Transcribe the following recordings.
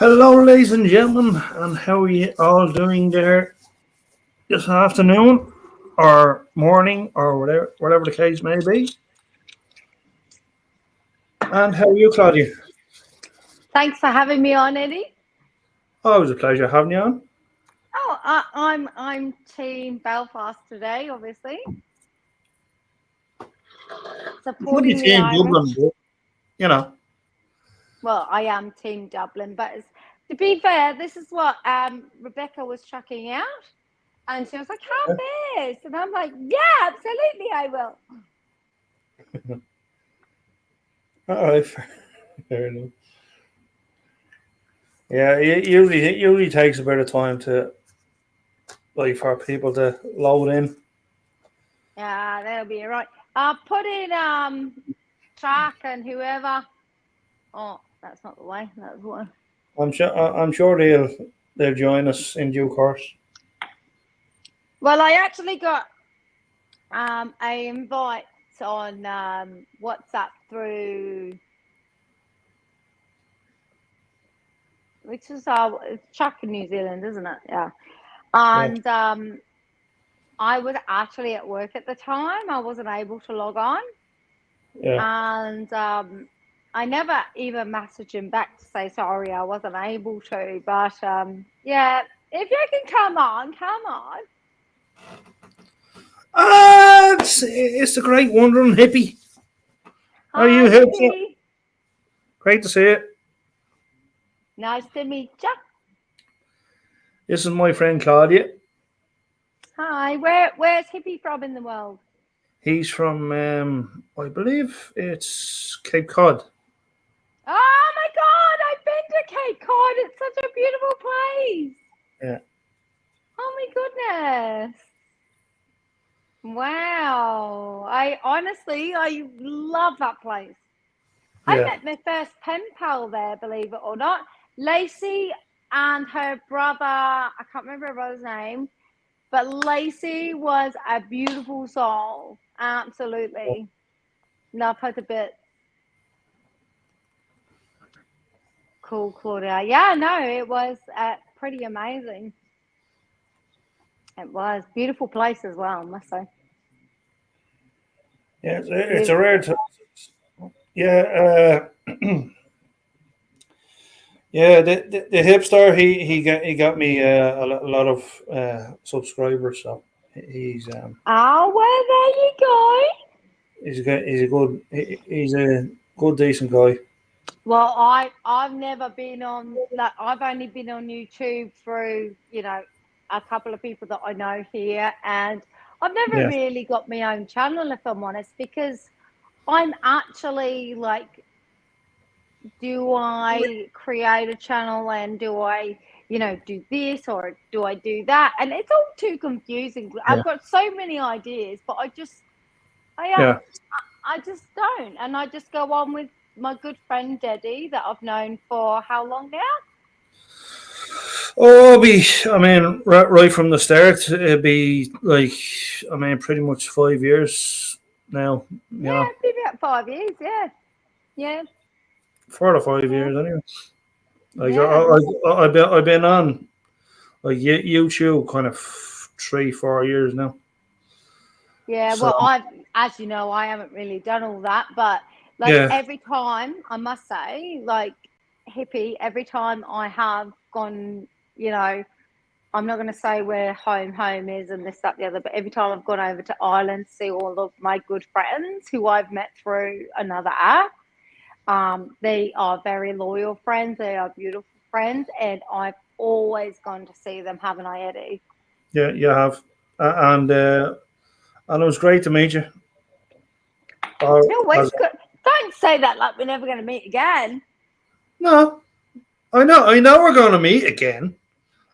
Hello, ladies and gentlemen, and how are you all doing there this afternoon, or morning, or whatever the case may be? And how are you, Claudia? Thanks for having me on, Eddie. Always a pleasure having you on. I'm Team Belfast today, obviously Could be supporting the saying Irish. Dublin, but you know. Well, I am Team Dublin, but to be fair, this is what Rebecca was chucking out, and she was like, "Have this," and I'm like, "Yeah, absolutely, I will." All right, fair enough. Yeah, it usually takes a bit of time to for people to load in. Yeah, that'll be all right. Put in Chuck and whoever. Oh, that's not the way. That's one. I'm sure they'll join us in due course. Well, I actually got a invite on WhatsApp through which is it's Chuck in New Zealand, isn't it? Yeah. Yeah, And I was actually at work at the time. I wasn't able to log on, yeah. and I never even messaged him back to say sorry I wasn't able to. But yeah, if you can come on, come on. It's the great wandering hippie. How are you, Hi, hipster? Hippie. Great to see it. Nice to meet you. This is my friend Claudia. Hi. Where's Hippie from in the world? He's from, I believe it's Cape Cod. Oh my God! I've been to Cape Cod. It's such a beautiful place. Yeah, Oh my goodness. Wow. I love that place. I yeah. met my first pen pal there, believe it or not. Lacey and her brother, I can't remember her brother's name, but Lacey was a beautiful soul. Absolutely. Love her to bits. Cool, Claudia. Yeah, no, it was pretty amazing. It was beautiful place as well, I must say. Yeah, it's a rare Beautiful. time. Yeah, yeah. The hipster, he got me a lot of subscribers. So he's Oh, well, there you go. he's a good decent guy. Well, I've never been on like I've only been on YouTube through, a couple of people that I know here, and I've never Yeah, really got my own channel if I'm honest, because I'm actually like, do I create a channel and do I, do this or do I do that? And it's all too confusing. yeah, I've got so many ideas, but I yeah. I just don't. And I just go on with my good friend Deddy that I've known for how long now? Oh, I mean, right from the start, it'd be like, I mean, pretty much 5 years now. You know, Yeah, maybe about 5 years. Yeah, yeah, 4 to 5 years yeah, anyway. Like yeah. Well, I've been on like YouTube kind of 3 4 years now. yeah. So Well, as you know, I haven't really done all that, but like yeah, every time, I must say, like hippie, every time I have gone, you know, I'm not going to say where home is and this, that, the other, but every time I've gone over to Ireland to see all of my good friends who I've met through another app, they are very loyal friends. They are beautiful friends, and I've always gone to see them, haven't I, Eddie? yeah, you have, and it was great to meet you. No, As, always good. Don't say that like we're never going to meet again. no, I know we're going to meet again.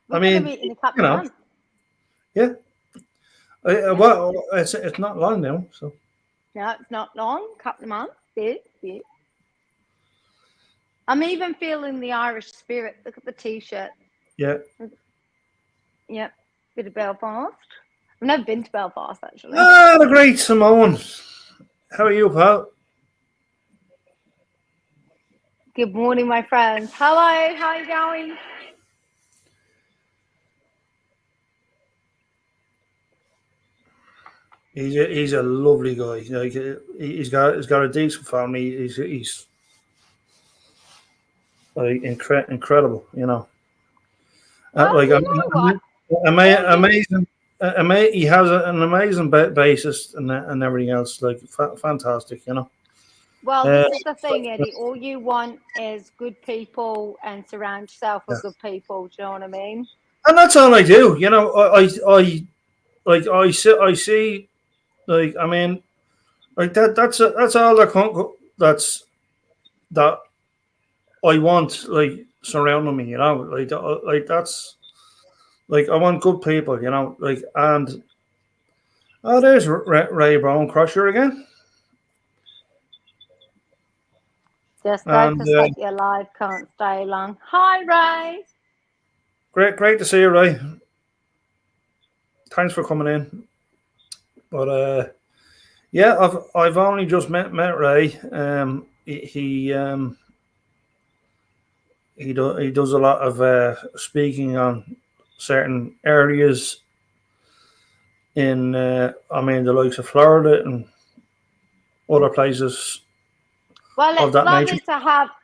We're I going to mean, meet in a couple you of know, months. yeah. Yeah. Well, it's not long now, so No, it's not long. Couple of months. Yeah, yeah. I'm even feeling the Irish spirit. Look at the t-shirt. yeah. Yep. Bit of Belfast. I've never been to Belfast actually. Ah, the great Simone. How are you, pal? Good morning, my friends. Hello, how are you going? He's a lovely guy. Like he's got a decent family. He's like incredible. Well, Like you know what? All you amazing. He has an amazing bassist and everything else. Like fantastic. well, Uh, this is the thing, Eddie. All you want is good people and surround yourself yeah. with good people. Do you know what I mean? And that's all I do. I see. Like I mean, like that's all that I want. Like surrounding me. Like that's like I want good people. Like and there's Ray Brown Crusher again. Just don't And forget your life can't stay long. Hi, Ray. great to see you, Ray. Thanks for coming in. But yeah, I've only just met Ray. He does a lot of speaking on certain areas in I mean the likes of Florida and other places Well, of that nature.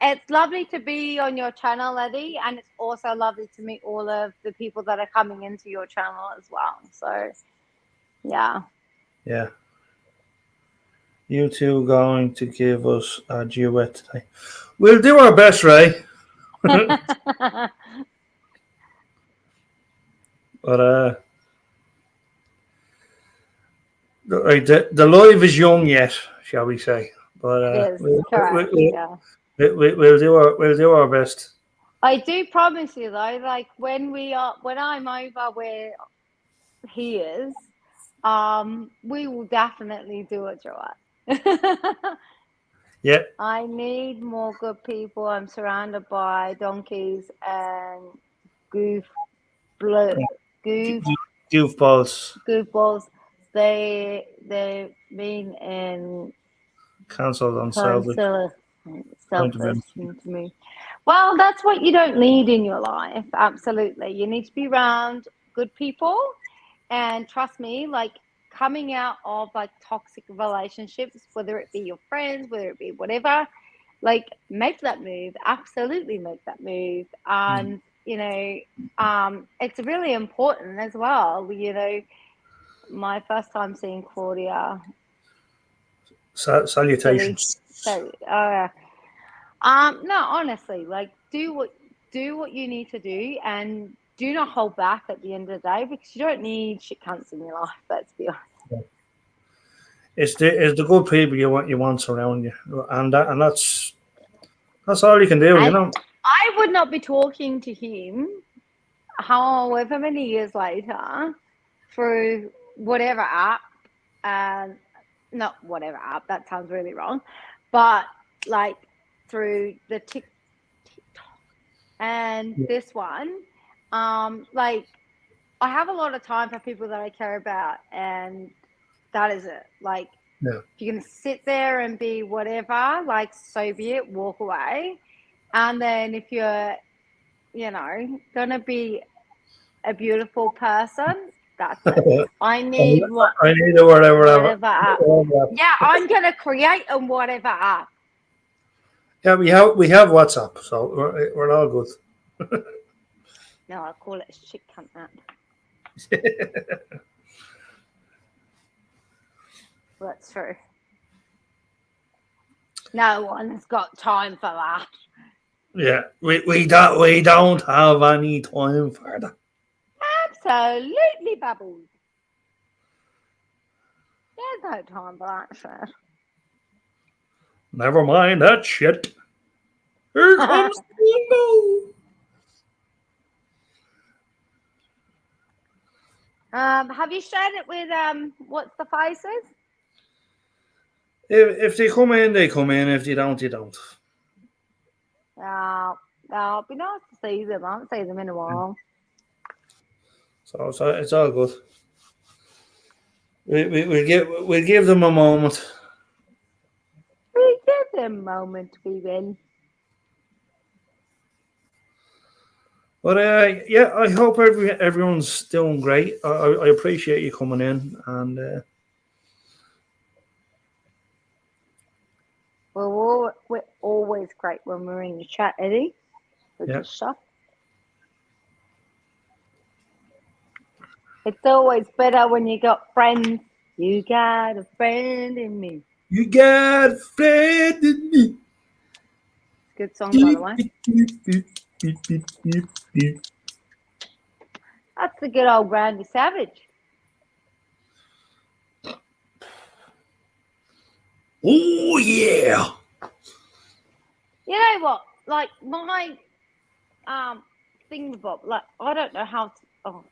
it's lovely to be on your channel, Eddie, and it's also lovely to meet all of the people that are coming into your channel as well. So, yeah. Yeah, you two going to give us a duet today. We'll do our best, Ray. But the live is young yet, shall we say? But Yes, correct. Yeah. we'll do our best. I do promise you though, like when I'm over where he is, we will definitely do a duet. Yeah, I need more good people. I'm surrounded by donkeys and goof blo- goof goofballs goofballs. They've been in cancelled on selfish consider point of selfless view. to me. Well, that's what you don't need in your life. Absolutely. You need to be around good people. And trust me, like coming out of like toxic relationships, whether it be your friends, whether it be whatever, like make that move. Absolutely make that move. And, it's really important as well. My first time seeing Claudia, silly, Salutations. so, no, honestly, like do what you need to do, and do not hold back at the end of the day because you don't need shit cunts in your life. Let's be honest. It's the good people you want around you, and that's all you can do. And I would not be talking to him, however many years later, through whatever app, and not whatever app. That sounds really wrong, but like through the TikTok and this one, like I have a lot of time for people that I care about, and that is it. Like, Yeah. if you're gonna sit there and be whatever, like, so be it. Walk away. And then if you're, gonna be a beautiful person, that's it. I need I need a whatever. whatever app. Yeah, I'm gonna create a whatever app. Yeah, we have WhatsApp, so we're all good. No, I call it a shit cunt app. That's true. No one has got time for that. Yeah, we don't have any time for that. Absolutely, bubbles. There's no time for that shit. Never mind that shit. Here comes the Have you shared it with what's the faces? If they come in, they come in. If they don't, they don't. It'd be nice to see them. I haven't seen them in a while. So it's all good. We'll give them a moment. We give them a moment, we will. But yeah, I hope everyone's doing great. I appreciate you coming in, and We're always great when we're in the chat, Eddie. With yeah, the stuff. It's always better when you got friends. You got a friend in me. you got a friend in me. Good song, by the way. That's the good old Randy Savage. Oh yeah. You know what? Like my thingamabob, like I don't know how to. Oh,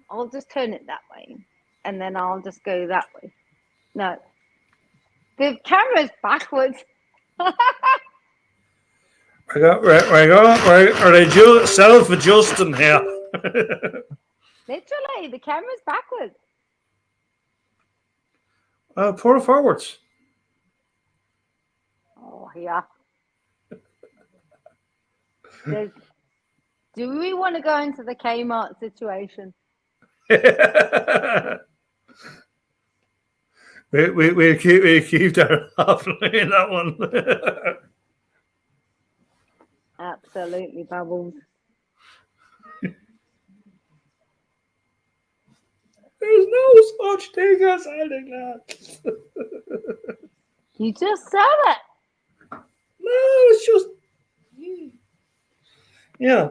I'll just turn it that way, and then I'll just go that way. No, the camera's backwards. I got right. Are they self-adjusting here? Literally, the camera's backwards. Pour it forwards. Oh yeah. There's, do we want to go into the Kmart situation? we keep that offline, that one. Absolutely, Bubbles. There's no such thing as anything that. You just said it. No, it's just yeah.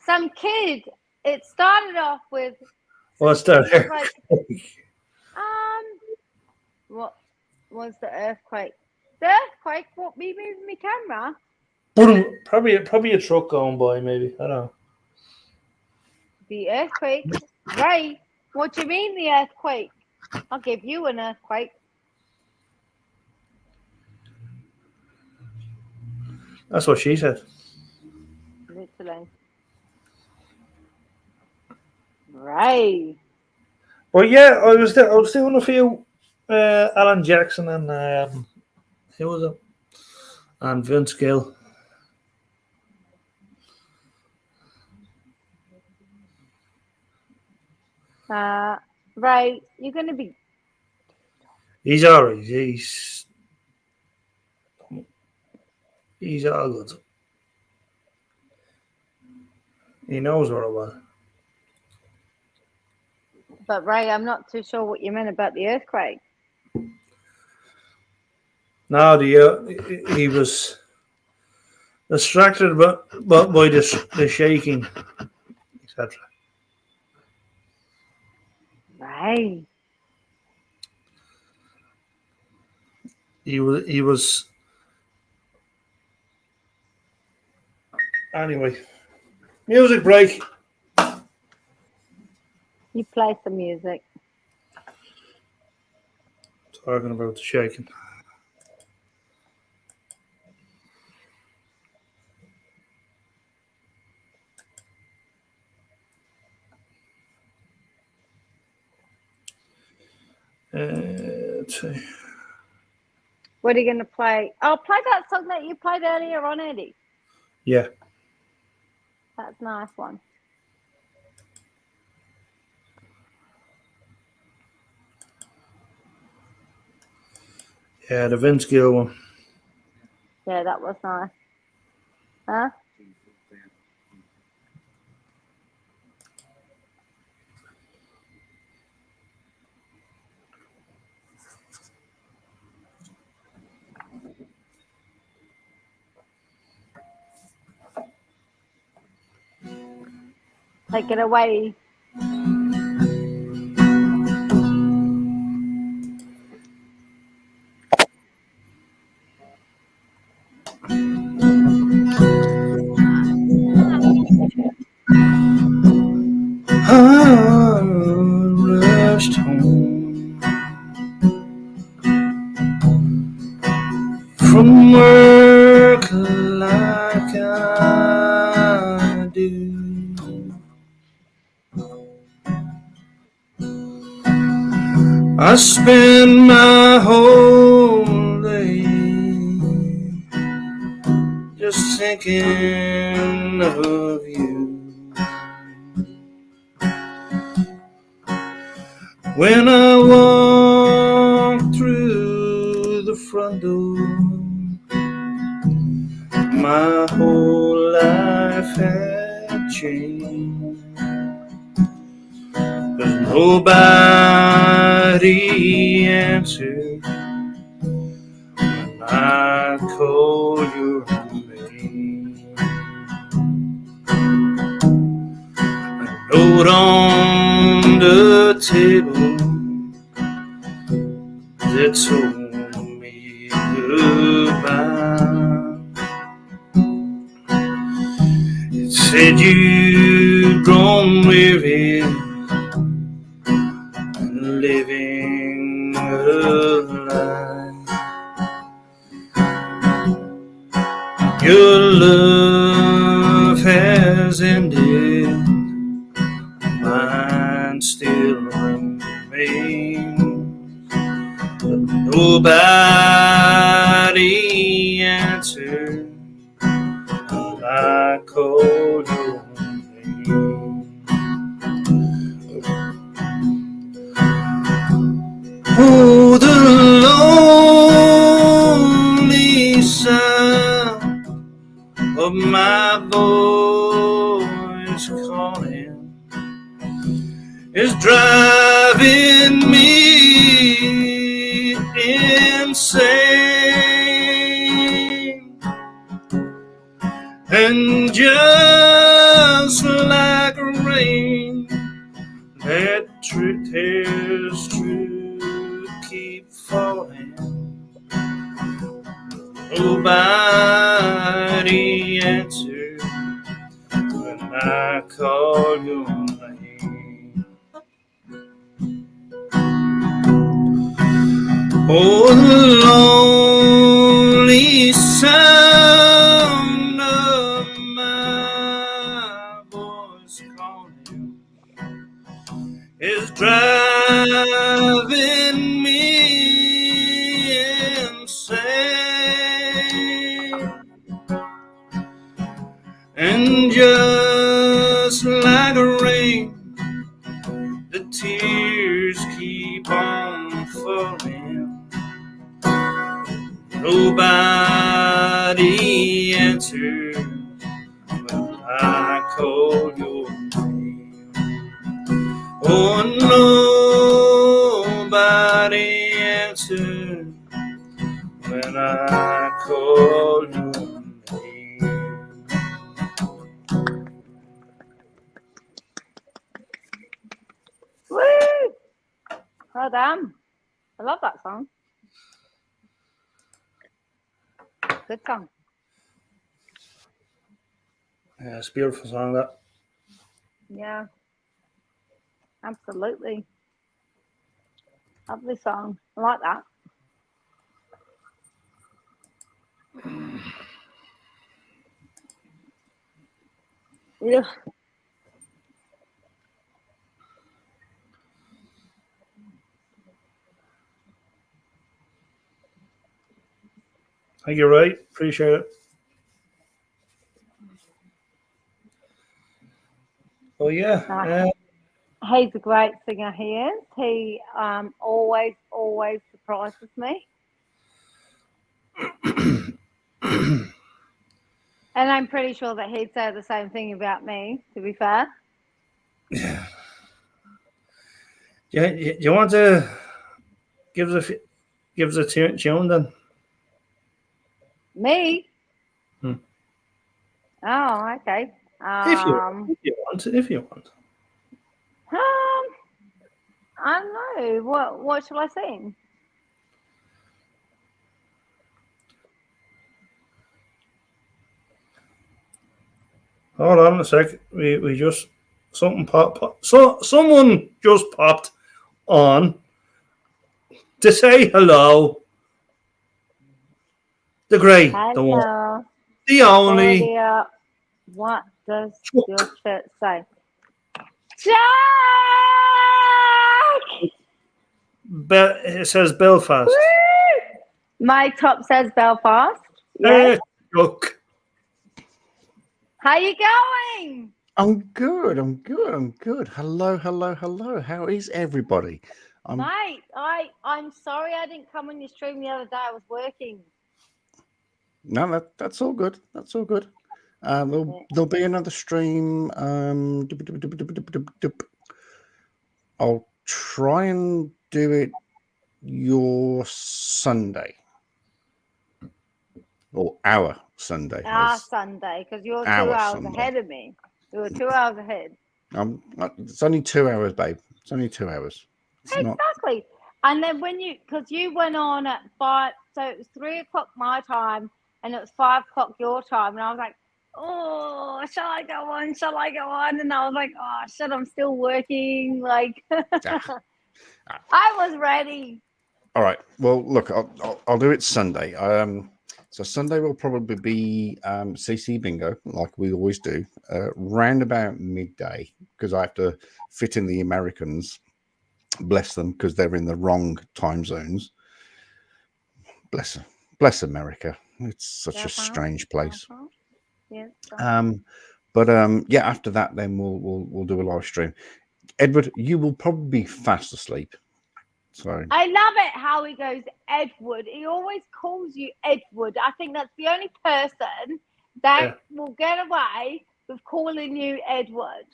Some kid. It started off with. What's that? Like, what was the earthquake? The earthquake? What? Me moving my camera? Probably a truck going by, maybe. I don't know. The earthquake, right? What do you mean the earthquake? I'll give you an earthquake. That's what she said. Literally. Right. Well, yeah, I was doing a few Alan Jackson and who was it? And Vince Gill. Right. You're gonna be. He's alright. He's all good. He knows what it was. But Ray, I'm not too sure what you meant about the earthquake. No, he was distracted by the shaking, etc. Right. He was anyway. Music break. You play some music. Talking about the shaking. Let's see. What are you gonna play? I'll play that song that you played earlier on, Eddie. Yeah. That's a nice one. Yeah, the Vince Gill one. Yeah, that was nice. Huh? Take it away. I rushed home from work like I do. I spend my whole day just thinking of you. When I walk through the front door, my whole life had changed. 'Cause nobody answered when I called your name. A note on the table that told me goodbye. It said you'd grown weary living a lie. Your love has ended, mine still remains. But nobody answered when I called your name. Oh, the lonely sound of my voice calling is driving me insane. And just like rain, that tears to keep falling. Nobody answered when I called your name. Oh, the lonely sound of my voice calling is driving me insane. And just like rain, the tears keep on falling. Nobody answered when I called your name. Oh, nobody answered when I called your name. Woo! Well done. I love that song. Good song. Yeah, it's a beautiful song, that. Yeah. Absolutely. Lovely song. I like that. Yeah. Thank you, Ray. Appreciate it. Oh, yeah. No, he's a great singer, he is. He always surprises me. And I'm pretty sure that he'd say the same thing about me, to be fair. Yeah. You want to give us a tune then? Me? Hmm. Oh, okay. If you want. I don't know. What shall I sing? Hold on a sec. We just someone just popped on to say hello. The great, the one, Hello, the only. Claudia. What does your shirt say? Jack! It says Belfast. Woo! My top says Belfast. Yes. Look. How you going? I'm good. I'm good. I'm good. Hello, hello, hello. How is everybody? I'm Mate, I'm sorry I didn't come on your stream the other day. I was working. no, that's all good. That's all good. There'll be another stream. I'll try and do it your Sunday or our Sunday as Sunday, because you're 2 hours Sunday. ahead of me. You were 2 hours ahead. It's only 2 hours, babe. It's only 2 hours. It's not. Exactly. And then because you went on at 5, so it was 3 o'clock my time, and it was 5 o'clock your time, and I was like, oh, shall I go on? Shall I go on? And I was like, oh shit, I'm still working. Like, I was ready. All right. Well, look, I'll do it Sunday. So Sunday will probably be CC Bingo, like we always do, round about midday, because I have to fit in the Americans. Bless them, because they're in the wrong time zones. Bless America. It's such a strange place. Yeah. But yeah, after that, then we'll do a live stream. Edward, you will probably be fast asleep. So I love it how he goes, Edward. He always calls you Edward. I think that's the only person that will get away with calling you Edward.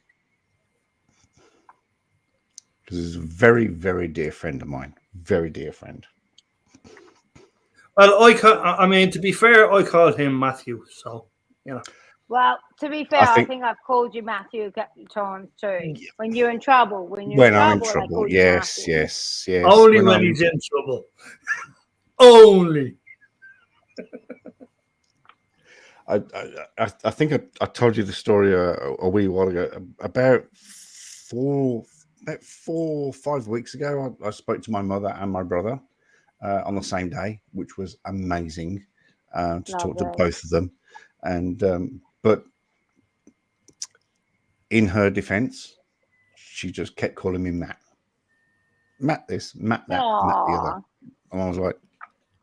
Because he's a very, very dear friend of mine. Very dear friend. Well, I mean, to be fair, I called him Matthew, so you know. Well, to be fair, I think I've called you Matthew a couple of times too. When you're in trouble, I'm in trouble, yes. Only when he's in trouble. Only. I think I told you the story a wee while ago. About 4 or 5 weeks ago, I spoke to my mother and my brother on the same day, which was amazing to talk to both of them. And but in her defense, she just kept calling me Matt. Matt this, Matt that, Matt the other. And I was like,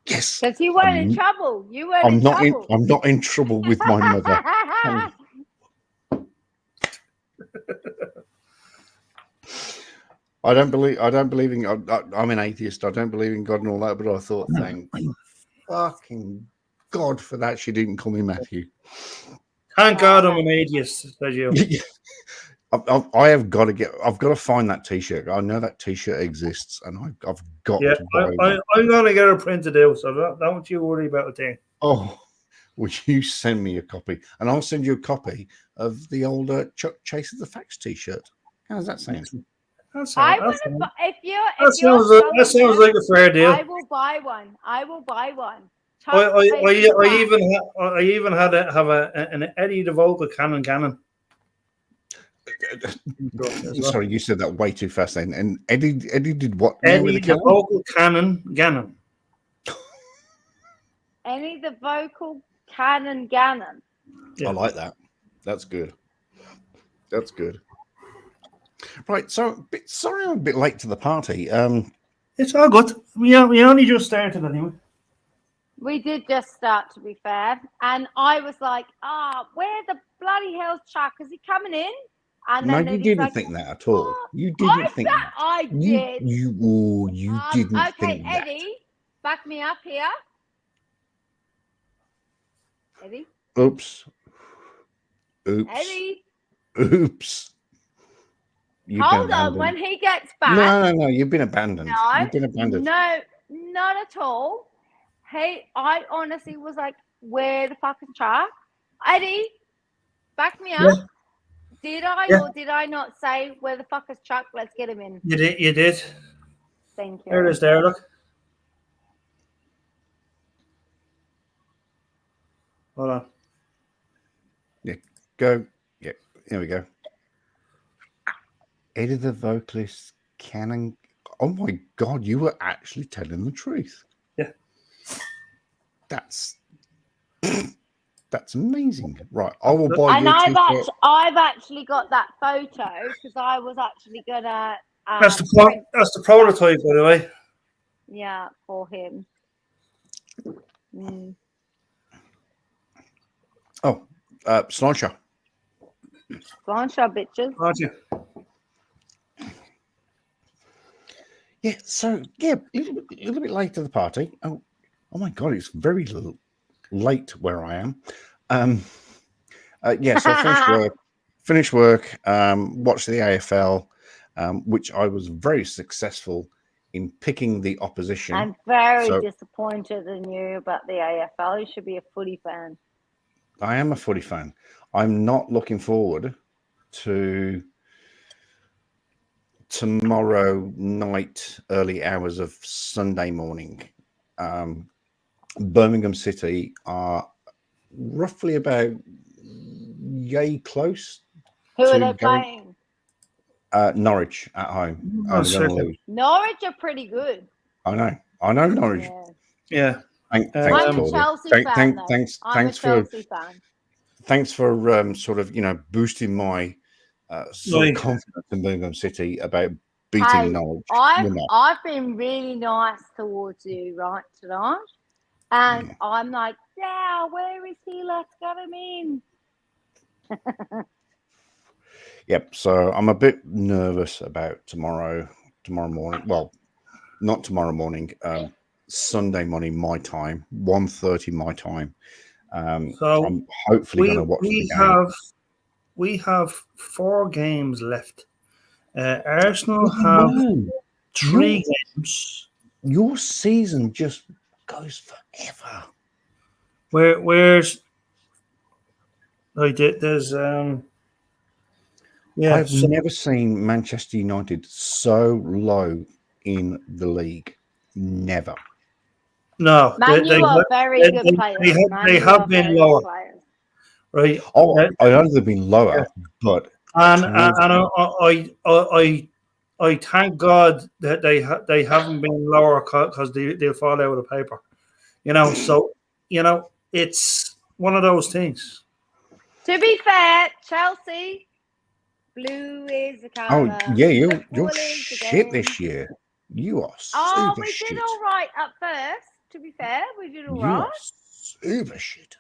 yes. Because you weren't in trouble. You weren't I'm in trouble. I'm not in trouble with my mother. I don't believe in God. I'm an atheist. I don't believe in God and all that, but I thought, thank fucking God for that. She didn't call me Matthew. Thank God I'm an atheist, said you. I have got to I've got to find that T-shirt. I know that T-shirt exists, and I've got to buy one. I'm going to get it printed out, so don't you worry about a thing. Oh, will you send me a copy? And I'll send you a copy of the older Chuck Chase of the Facts T-shirt. How does that sound? That sounds like a fair deal. I will buy one. I even had an Eddie the Vocal Cannon. Sorry, you said that way too fast then. And Eddie did what? Eddie the Vocal Cannon. Eddie the Vocal Cannon Gannon. Yeah. I like that. That's good. That's good. Right, so sorry I'm a bit late to the party. It's all good. We only just started anyway. We did just start, to be fair, and I was like, where the bloody hell's Chuck? Is he coming in? And no, you didn't think that at all. You didn't think that. I did. You didn't think that. Okay, Eddie, back me up here. Eddie? Oops. Eddie? Oops. Hold on, when he gets back. No, you've been abandoned. No, you've been abandoned. No, not at all. Hey, I honestly was like, where the fuck is Chuck? Eddie, back me up. Yeah. Did I or did I not say, where the fuck is Chuck? Let's get him in. You did. Thank you. There it is there, look. Hold on. Yeah, go. Yeah, here we go. Eddie the Vocalist Cannon. Oh my God, you were actually telling the truth. Yeah. That's amazing. Right, I will buy you. And I've actually got that photo because I was actually gonna. That's the prototype, by the way. Yeah, for him. Mm. Oh, slideshow. Flying shot, bitches. Aren't you? Yeah, so yeah, a little bit late to the party. Oh my god, it's very late where I am. Yeah, so finished work, watched the AFL, which I was very successful in picking the opposition. I'm very So disappointed in you about the AFL. You should be a footy fan. I am a footy fan. I'm not looking forward to tomorrow night, early hours of Sunday morning. Birmingham City are roughly about yay close Who are to they going. playing? Norwich at home. Oh, They're going to second. lose. Norwich are pretty good. I know Norwich. Yeah. Yeah. Thanks, I'm a Claudia. Chelsea fan, though. I'm a Thanks for Chelsea fan. sort of boosting my sort of Right. confidence in Birmingham City about beating Hey, Norwich. I've been really nice towards you, right, tonight. And I'm like, yeah, where is he? Let's get him in. Yep. So I'm a bit nervous about tomorrow morning. Well, not tomorrow morning. Sunday morning, my time, 1:30 my time. So I'm hopefully going to watch the game. We have 4 games left. Arsenal have No, 3 games. your season just goes forever. Where's like there's yeah. I've never seen Manchester United so low in the league. Never. No, Man, you are very good players. they have been lower, right? Oh, I know they've been lower, Yeah. but And towards I thank God that they haven't been lower because they'll fall out of paper, So it's one of those things. To be fair, Chelsea, blue is the colour. yeah, Football you're is the shit game. this year. You are Oh, super we shit. did all right at first. To be fair, we did all You right. are super shit.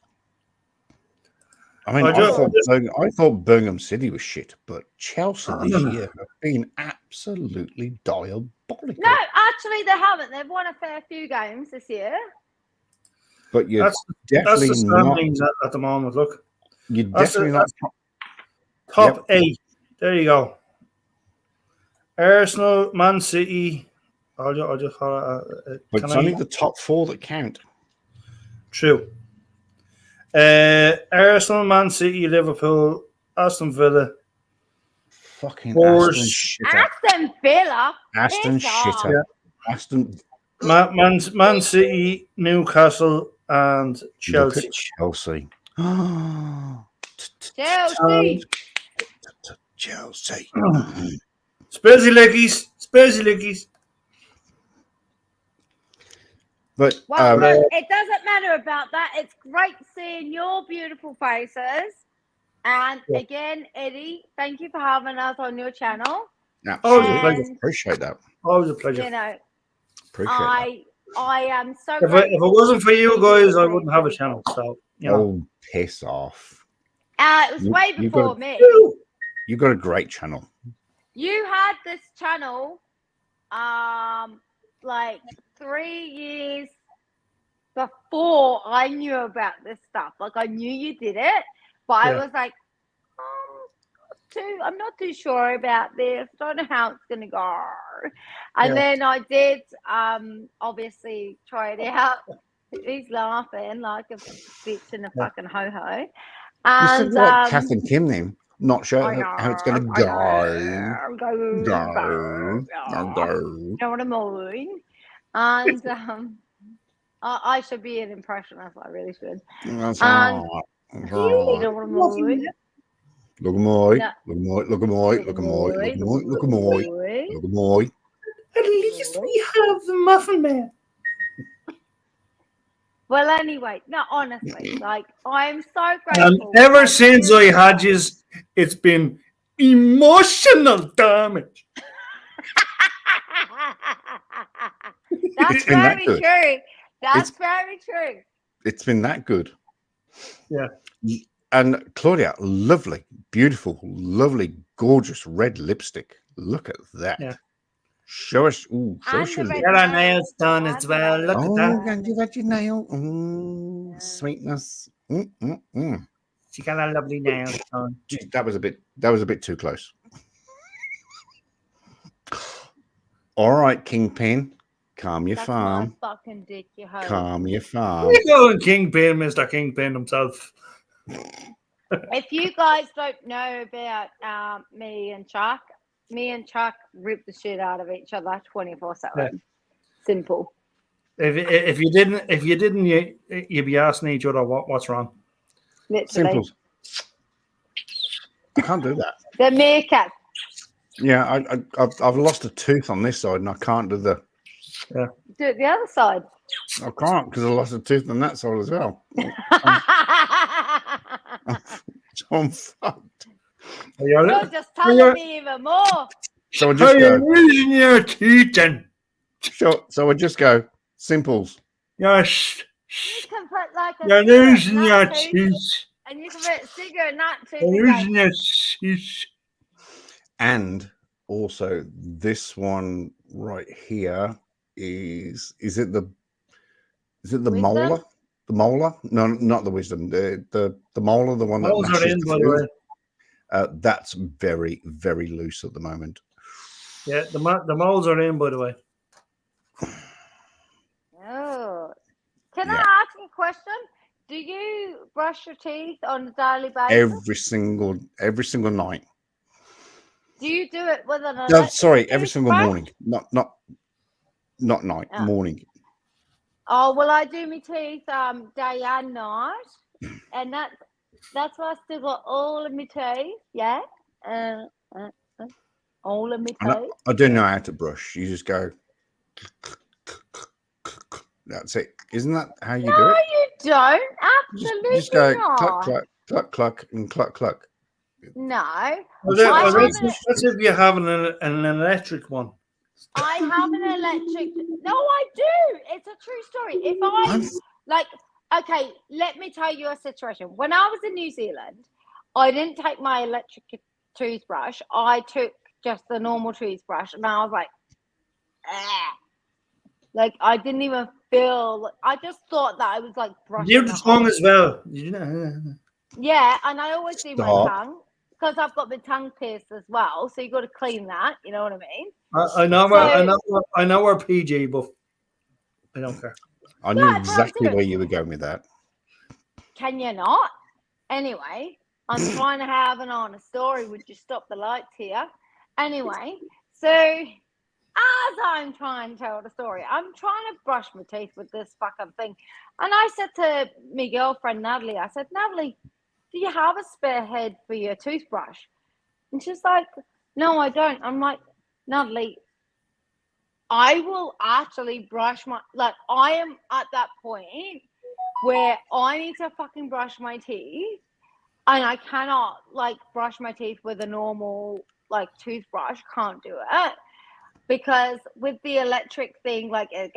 I mean, I I thought Birmingham City was shit, but Chelsea this year have been absolutely diabolical. No, actually, they haven't. They've won a fair few games this year. But you're that's definitely the not. standings at the moment. Look, You're definitely not. Top 8. There you go. Arsenal, Man City. I'll just But it's only the top 4 that count. True. Arsenal, Man City, Liverpool, Aston Villa. Fucking Spurs. Aston Villa. Aston shitter. Yeah. Aston. Man City, Newcastle, and Chelsea. Look at Chelsea. Chelsea. Spursy Lickies. But well, look, it doesn't matter about that. It's great seeing your beautiful faces. And again, Eddie, thank you for having us on your channel. Absolutely. Appreciate that. Always a pleasure. Appreciate that. I am so if it wasn't for you guys, I wouldn't have a channel. So Oh, piss off. It was way before me. You got a great channel. You had this channel like 3 years before I knew about this stuff. Like I knew you did it, but I was like, I'm not too sure about this. Don't know how it's gonna go. And then I did obviously try it out. He's laughing like a bitch and a fucking ho-ho. And you said like Kath and Kim then. Not sure how it's gonna go. Go. You know what I mean? And I should be an impressionist. I really should. That's and you know what I mean? Look at my. At least we have the Muffin Man. Well, anyway, no, honestly, like I'm so grateful. And ever since I had you, it's been emotional damage. That's very true. That's very true. It's been that good. Yeah. And Claudia, lovely, beautiful, lovely, gorgeous red lipstick. Look at that. Yeah. Show us. Ooh, show And us the your red lip. Get our nails. nails done And as the well. nails. Look at Oh, that. and you got your nail. Sweetness. She got our lovely nails done. Gee, that was a bit too close. All right, Kingpin, calm your That's farm. my fucking dick, you hoe. Calm your farm. Where you going, Kingpin, Mr. Kingpin himself? If you guys don't know about me and Chuck rip the shit out of each other 24/7. Yeah. Simple. If you didn't, you'd be asking each other what's wrong. Literally. Simple. I can't do that. The meerkat. Yeah, I've lost a tooth on this side, and I can't do the. Yeah. Do it the other side. I can't because I lost a tooth on that side as well. So I'm fucked. You're just telling me even more. So I just go. losing your teeth then? So I just go. Simples. Yes. You can put like a You're cigarette losing nut your tooth, teeth. and you can put a cigarette nut tooth You're and go, losing your teeth. And also this one right here is it the Wisdom? molar? The molar? No, not the wisdom. The molar, the one that Those are matches in, the by the food. way. That's very, very loose at the moment. Yeah, the moles are in, by the way. oh. Can Yeah. I ask you a question? Do you brush your teeth on a daily basis? Every single night. Do you do it with an No, electric sorry, every single toothbrush? morning. Not night, Oh. morning. Oh well, I do my teeth day and night, and that's why I still got all of my teeth. Yeah, all of my teeth. I do know how to brush. You just go. That's it. Isn't that how you do No, it? you don't. Absolutely Just go not. cluck, cluck, cluck, cluck, and cluck, cluck. No, Well, haven't- that's if you're having an electric one. I have an electric. No, I do. It's a true story. If okay, let me tell you a situation. When I was in New Zealand, I didn't take my electric toothbrush. I took just the normal toothbrush, and I was like, ah. Like I didn't even feel. I just thought that I was like brushing. You have the tongue as well. You know. Yeah, and I always do my Stop. tongue because I've got my tongue pierced as well. So you got to clean that. You know what I mean? I know we're PG, but I don't care. I knew Yeah, exactly do where it. you were going with that. Can you not? Anyway, I'm trying to have an honest story. Would you stop the lights here? Anyway, so as I'm trying to tell the story, I'm trying to brush my teeth with this fucking thing. And I said to my girlfriend, Natalie, I said, Natalie, do you have a spare head for your toothbrush? And she's like, no, I don't. I'm like, Natalie, I will actually brush I am at that point where I need to fucking brush my teeth and I cannot brush my teeth with a normal toothbrush. Can't do it because with the electric thing, it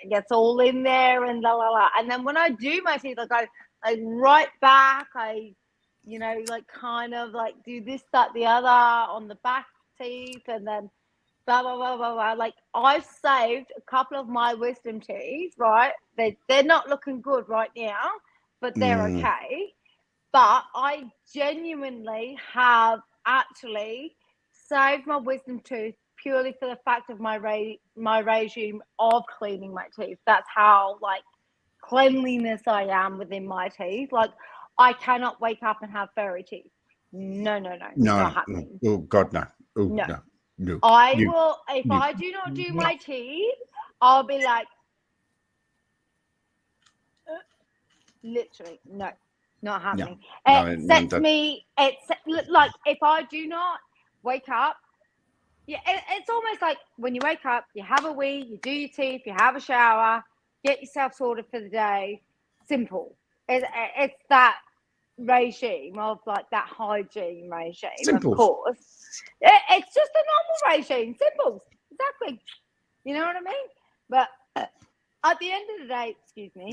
gets all in there and la la la. And then when I do my teeth, I go right back. I, kind of do this, that, the other on the back teeth, and then blah blah blah blah blah. I've saved a couple of my wisdom teeth, right? They're not looking good right now, but they're okay. But I genuinely have actually saved my wisdom tooth purely for the fact of my regime of cleaning my teeth. That's how cleanliness I am within my teeth. I cannot wake up and have fairy teeth. No, not happening. Oh God, no. Oh No. no. I will, if I do not do my teeth, I'll be like, literally, no, not happening. It's like, if I do not wake up, it's almost like when you wake up, you have a wee, you do your teeth, you have a shower, get yourself sorted for the day. Simple. It's that regime of that hygiene regime. Simples. Of course, it's just a normal regime. Simples, exactly. You know what I mean? But at the end of the day, excuse me.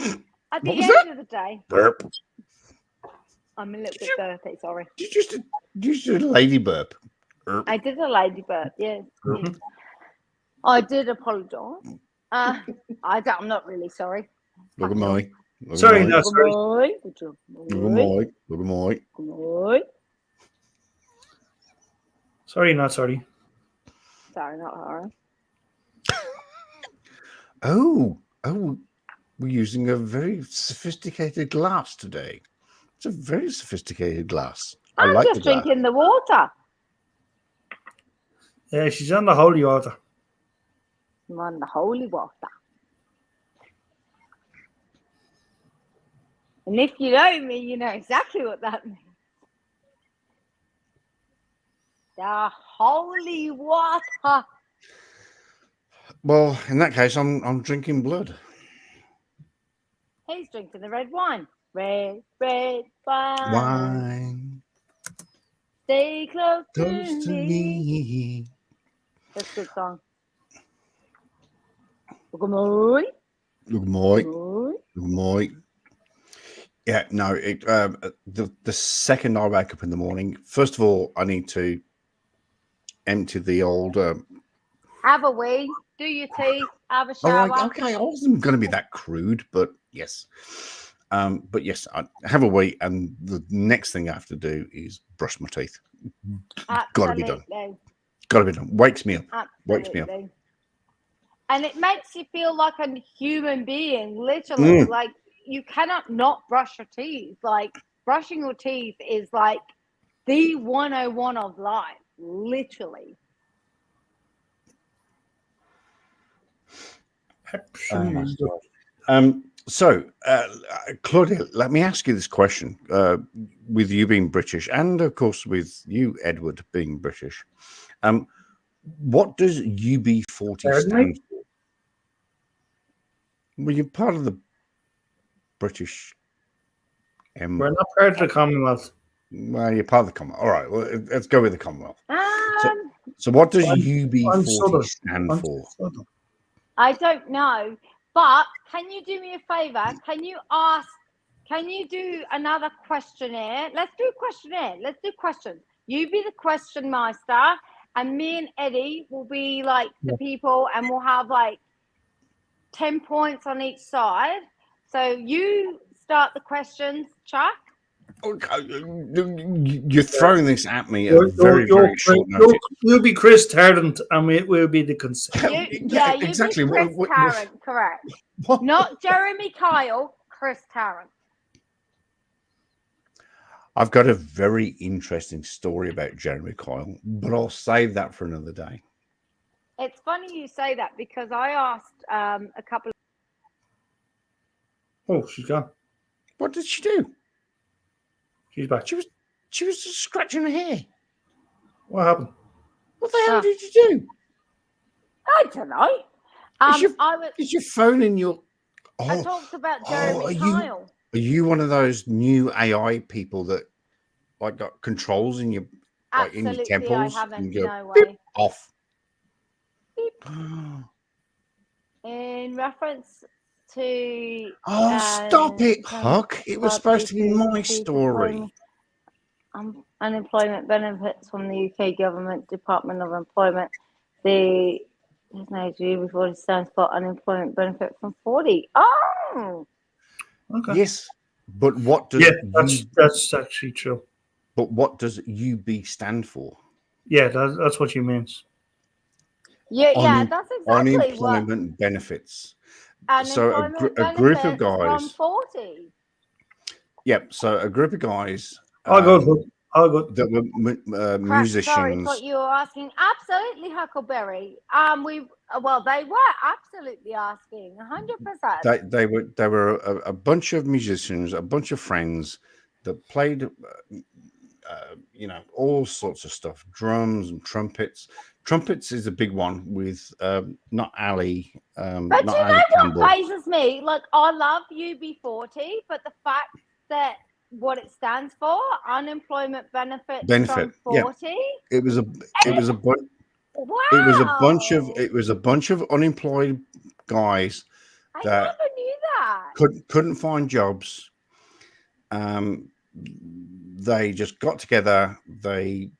At the end of the day, Burp. I'm a little bit burpy, sorry. You just did a lady burp. I did a lady burp, yes. Mhm. I did apologise. I'm not really sorry. Look at me. Look at Sorry, me. not sorry. Look at me. Look at me. Sorry, not sorry. Sorry, not her. Oh, we're using a very sophisticated glass today. It's a very sophisticated glass. I I'm like the just glass. drinking the water. Yeah, she's on the holy water. I'm on the holy water. And if you know me, you know exactly what that means. The holy water. Well, in that case, I'm drinking blood. He's drinking the red wine. Red wine. Wine Stay close close to me. That's a good song. Look at me. Look at me. Look Look at me. Yeah, no. The second I wake up in the morning, first of all, I need to empty the old. Have a wee. Do your teeth. Have a All shower. right, okay. I wasn't going to be that crude, but yes. But yes, I have a wee, and the next thing I have to do is brush my teeth. Got to be done. Got to be done. Wakes me up. Wakes me up. Absolutely. And it makes you feel like a human being, literally. Like, you cannot not brush your teeth. Like, brushing your teeth is like the 101 of life, literally. So, Claudia, let me ask you this question. With you being British, and of course with you, Edward, being British, what does UB40 stand for? Well, you're part of the British. We're not part of the Commonwealth. Well, you're part of the Commonwealth. All right. Well, let's go with the Commonwealth. So what does UB40 stand for? I don't know, but can you do me a favor? Can you do another questionnaire? Let's do a questionnaire. Let's do questions. You be the question master, and me and Eddie will be like the people, and we'll have like 10 points on each side. So you start the questions, Chuck. You're throwing this at me at very short notice. You'll be Chris Tarrant, and we'll be the consent. Yeah, you exactly. be Chris Tarrant, correct. What? Not Jeremy Kyle, Chris Tarrant. I've got a very interesting story about Jeremy Kyle, but I'll save that for another day. It's funny you say that because I asked a couple of... Oh, she's gone. What did she do? She's back. She was just scratching her hair. What happened? What the hell did you do? I don't know. Is your phone in your... I talked about Jeremy Kyle. Are you one of those new AI people that like got controls in your in your temples? I haven't. And go, No beep, way. off. Beep. In reference to... stop it, Huck. It was supposed to be my story. Unemployment benefits from the UK Government Department of Employment. The before it stands for unemployment benefit from 40. Oh! Okay. Yes, but what does... Yeah, that's actually true. But what does UB stand for? Yeah, that's what she means. Yeah, that's exactly unemployment benefits. So a group of guys from 40. Yep. So a group of guys. All good. That were musicians. Sorry, what you were asking. Absolutely, Huckleberry. They were absolutely asking 100%. They were a bunch of musicians, a bunch of friends that played, all sorts of stuff, drums and trumpets. Trumpets is a big one with not Ali. But not you Ali know Campbell. what amazes me? Like, I love UB40, but the fact that what it stands for, unemployment benefit from 40. Yeah. It was a bunch of unemployed guys that I never knew that. couldn't find jobs. they just got together, they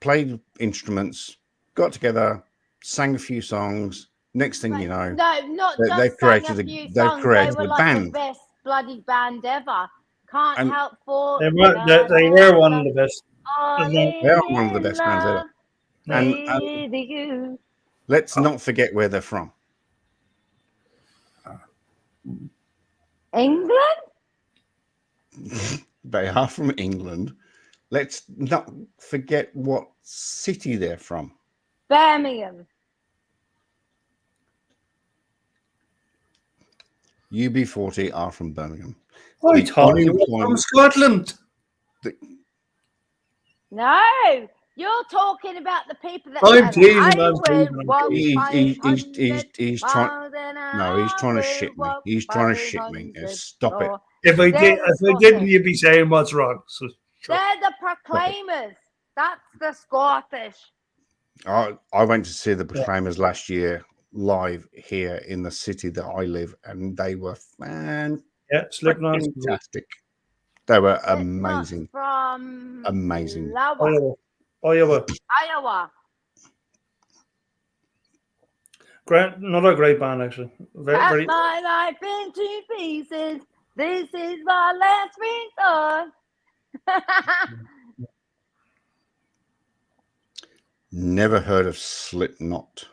played instruments, got together, sang a few songs. Next thing you know, No, not they've just sang a created few they've songs. They created were a like the band, best bloody band ever. Can't and help for They were one of the best. they falling are one of the in best bands ever. love And with you. let's not forget where they're from. England? They are from England. Let's not forget what city they're from. Birmingham. UB40 are from Birmingham. I The thought you were from unemployment, Scotland. No, you're talking about the people that I'm said, teasing. I I'm would teasing. I'm walk teasing. $500 he's trying. miles and No, he's I trying to would shit me. walk He's trying to shit me. 500 Stop it. more. If I They're the didn't, Scottish. you'd be saying what's wrong. So They're the Stop it. Proclaimers. That's the Scottish. I went to see the Yeah. Proclaimers last year live here in the city that I live, and they were Slipknot. fantastic. They were Slipknot's amazing. from Amazing. Iowa. Iowa. Great, another great band actually. Cut Very. my life into pieces. This is my last resort. Never heard of Slipknot.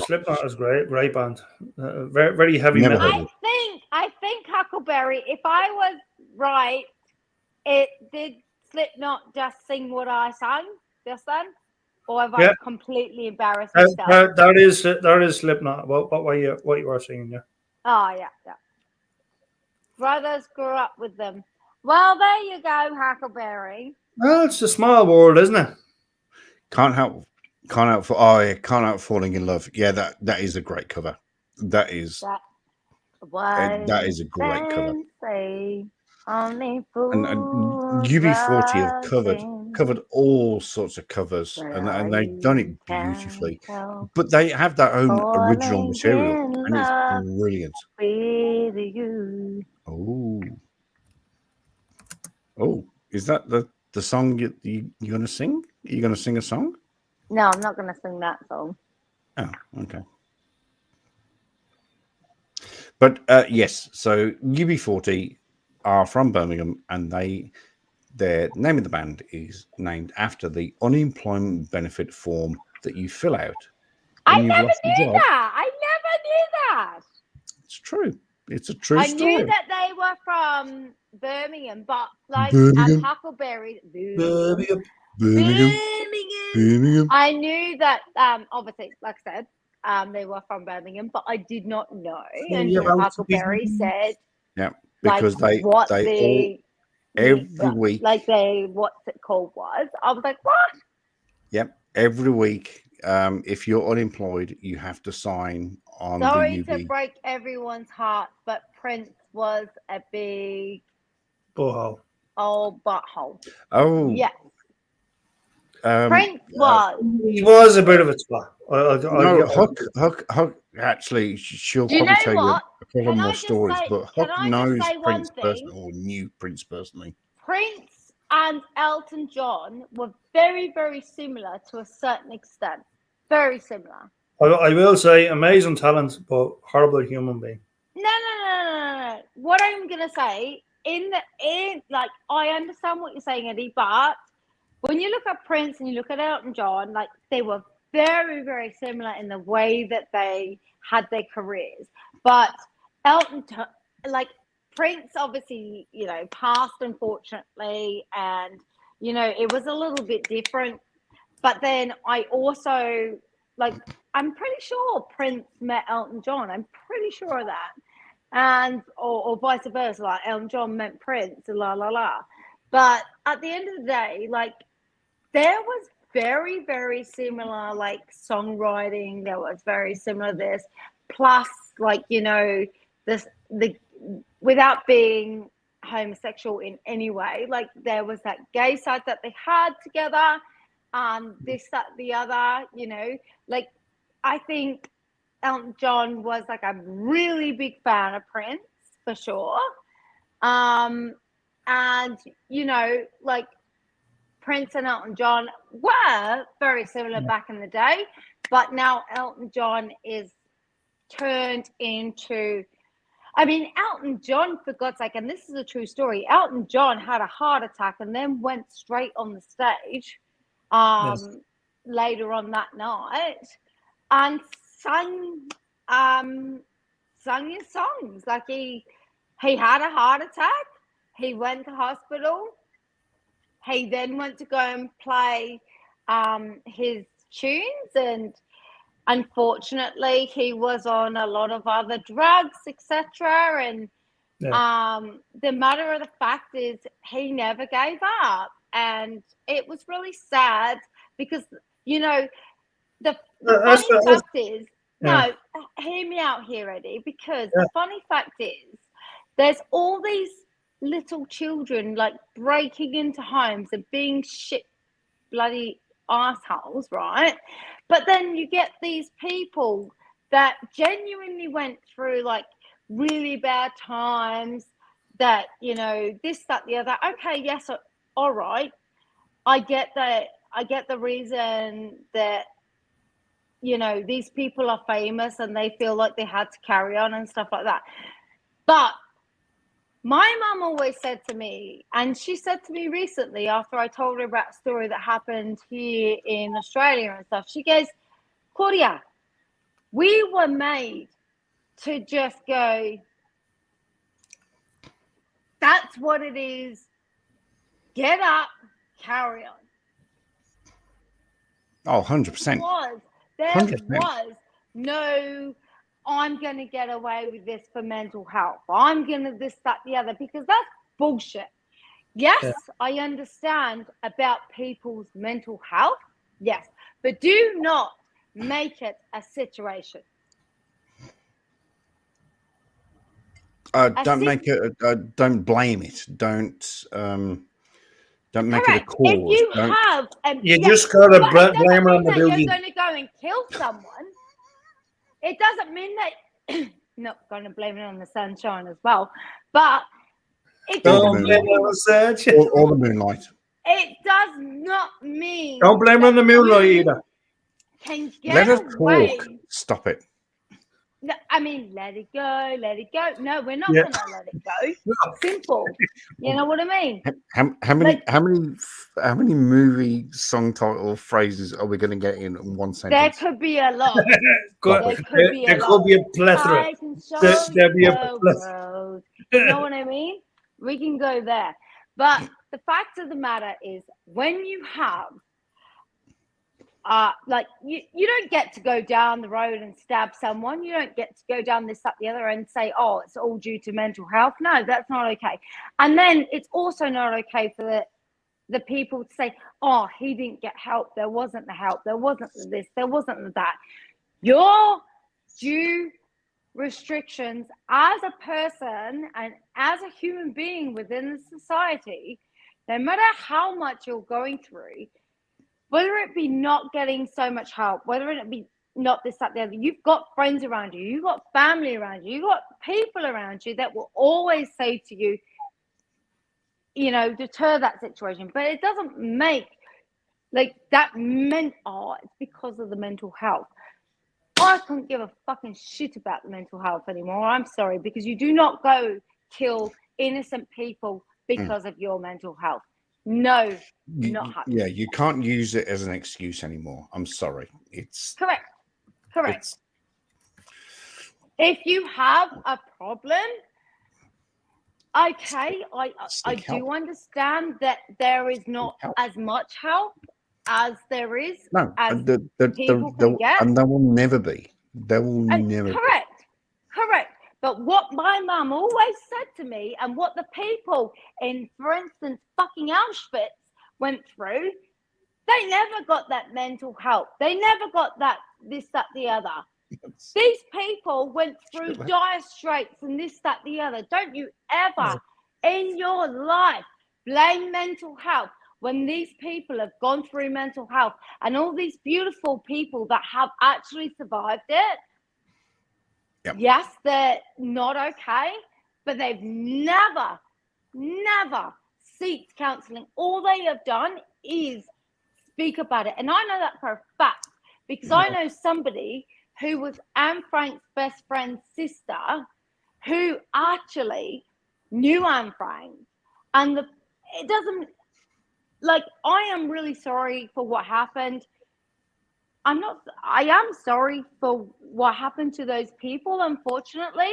Slipknot is great band. Very heavy Never metal. heard of it. I think Huckleberry, if I was right, it did Slipknot just sing what I sang just then? Or have I completely embarrassed myself? That is Slipknot. What you were saying, yeah. Oh yeah. Brothers grew up with them. Well, there you go, Huckleberry. Well, it's a small world, isn't it? Can't help falling in love. Yeah, that is a great cover. That is that is a great cover. Only And UB40 have covered all sorts of covers, and they've done it beautifully. But they have their own original material, and it's brilliant. Oh, is that the song you're going to sing? Are you going to sing a song? No, I'm not going to sing that song. Oh, okay. But yes, so UB40 are from Birmingham, and their name of the band is named after the unemployment benefit form that you fill out when you've lost your job. I never knew that. It's true. It's a true story. I knew that they were from Birmingham, but like Huckleberry. Birmingham. I knew that obviously, like I said, they were from Birmingham, but I did not know until Huckleberry said, yeah, because like, every week, like what's it called was. I was like, what? Yep, every week. If you're unemployed, you have to sign on Sorry the UB. to break everyone's heart, but Prince was a big butthole. old butthole. Oh, yeah. Prince was. He was a bit of a twat. Huck. Actually, she'll probably tell you a couple more stories, but Huck knows Prince personally, or knew Prince personally. Prince and Elton John were very, very similar to a certain extent. Very similar. I will say, amazing talent, but horrible human being. No. What I'm gonna say like, I understand what you're saying, Eddie, but when you look at Prince and you look at Elton John, like, they were very, very similar in the way that they had their careers. But Prince obviously, passed, unfortunately, and, it was a little bit different. But then I also, I'm pretty sure Prince met Elton John. I'm pretty sure of that. And, or vice versa, like Elton John met Prince, la, la, la. But at the end of the day, like, there was very, very similar, like, songwriting. There was very similar this. Plus, like, without being homosexual in any way, like, there was that gay side that they had together, this, that, the other, like, I think Elton John was, like, a really big fan of Prince, for sure. And, like Prince and Elton John were very similar back in the day, but now Elton John is turned into, Elton John, for God's sake, and this is a true story, Elton John had a heart attack and then went straight on the stage Yes. later on that night and sang his songs. Like he had a heart attack, he went to hospital, he then went to go and play his tunes, and unfortunately he was on a lot of other drugs, etc. And the matter of the fact is he never gave up, and it was really sad because the funny fact is, no, hear me out here, Eddie, because the funny fact is there's all these little children like breaking into homes and being shit bloody assholes, right? But then you get these people that genuinely went through like really bad times, that this, that, the other. Okay, yes, all right, I get the reason that these people are famous and they feel like they had to carry on and stuff like that. But my mum always said to me, and she said to me recently after I told her about a story that happened here in Australia and stuff, she goes, Claudia, we were made to just go, that's what it is, get up, carry on. Oh, 100%. There 100%. was no, I'm going to get away with this for mental health, I'm going to this, that, the other, because that's bullshit. Yes, I understand about people's mental health, yes, but do not make it a situation. Don't make it. Don't blame it. Don't make Correct. it a cause. If you have, you just gotta blame her on the that you're boogie. going to go and kill someone. It doesn't mean that. Not going to blame it on the sunshine as well, but it doesn't mean or the moonlight. It does not mean. Don't blame her on the moonlight either. Can get Let us away. talk. Stop it. No, let it go, let it go. No, we're not going to let it go. Simple. You know what I mean? How many movie song title phrases are we going to get in one sentence? There could be a lot. There could be a plethora. I can show the world. You know what I mean? We can go there. But the fact of the matter is, when you have you don't get to go down the road and stab someone. You don't get to go down this, that, the other, and say, oh, it's all due to mental health. No, that's not okay. And then it's also not okay for the people to say, oh, he didn't get help. There wasn't the help. There wasn't this. There wasn't the that. Your due restrictions as a person and as a human being within the society, no matter how much you're going through, whether it be not getting so much help, whether it be not this, that, the other, you've got friends around you, you've got family around you, you've got people around you that will always say to you, deter that situation. But it doesn't make that meant, it's because of the mental health. I couldn't give a fucking shit about the mental health anymore. I'm sorry, because you do not go kill innocent people because of your mental health. No, not happening. Yeah, you can't use it as an excuse anymore. I'm sorry. It's correct. If you have a problem, okay, I do understand that there is not as much help as there is. No, as people can get. And there will never be. There will never be. Correct. But what my mum always said to me, and what the people in, for instance, fucking Auschwitz went through, they never got that mental health. They never got that, this, that, the other. These people went through dire straits and this, that, the other. Don't you ever in your life blame mental health when these people have gone through mental health, and all these beautiful people that have actually survived it. Yep. Yes, they're not okay, but they've never never seeks counselling. All they have done is speak about it. And I know that for a fact because I know somebody who was Anne Frank's best friend's sister who actually knew Anne Frank. And it doesn't, like, I am really sorry for what happened. I am sorry for what happened to those people, unfortunately.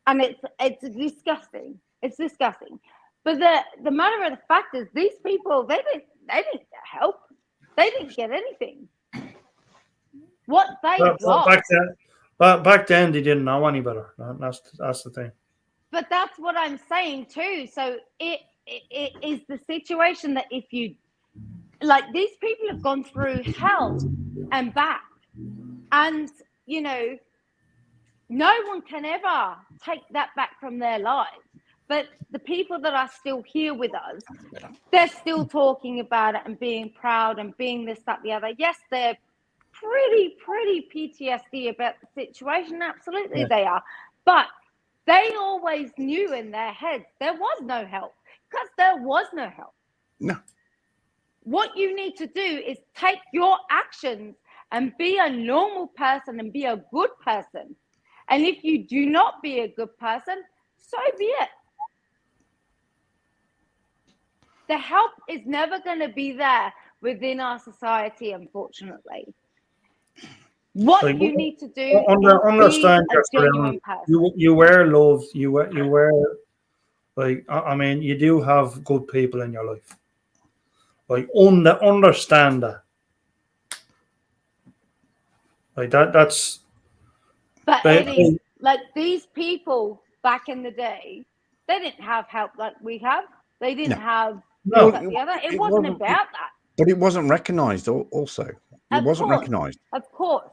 And it's disgusting. It's disgusting. But the matter of the fact is these people, they didn't get help. They didn't get anything. What they got. Back then, they didn't know any better. That's the thing. But that's what I'm saying too. So it is the situation that if you, like, these people have gone through hell and back. And, you know, no one can ever take that back from their lives. But the people that are still here with us, they're still talking about it and being proud and being this, that, the other. Yes, they're pretty PTSD about the situation. Absolutely, they are. But they always knew in their heads there was no help because there was no help. No. What you need to do is take your actions and be a normal person and be a good person. And if you do not be a good person, so be it. The help is never going to be there within our society, unfortunately. What Like, you need to do is understand be a genuine person. you were loved. You were like, I mean, you do have good people in your life. Like, understand that. Like that's. But Eddie, like these people back in the day, they didn't have help like we have. They didn't have the other. It wasn't about that. But it wasn't recognised. Also, it wasn't recognised. Of course.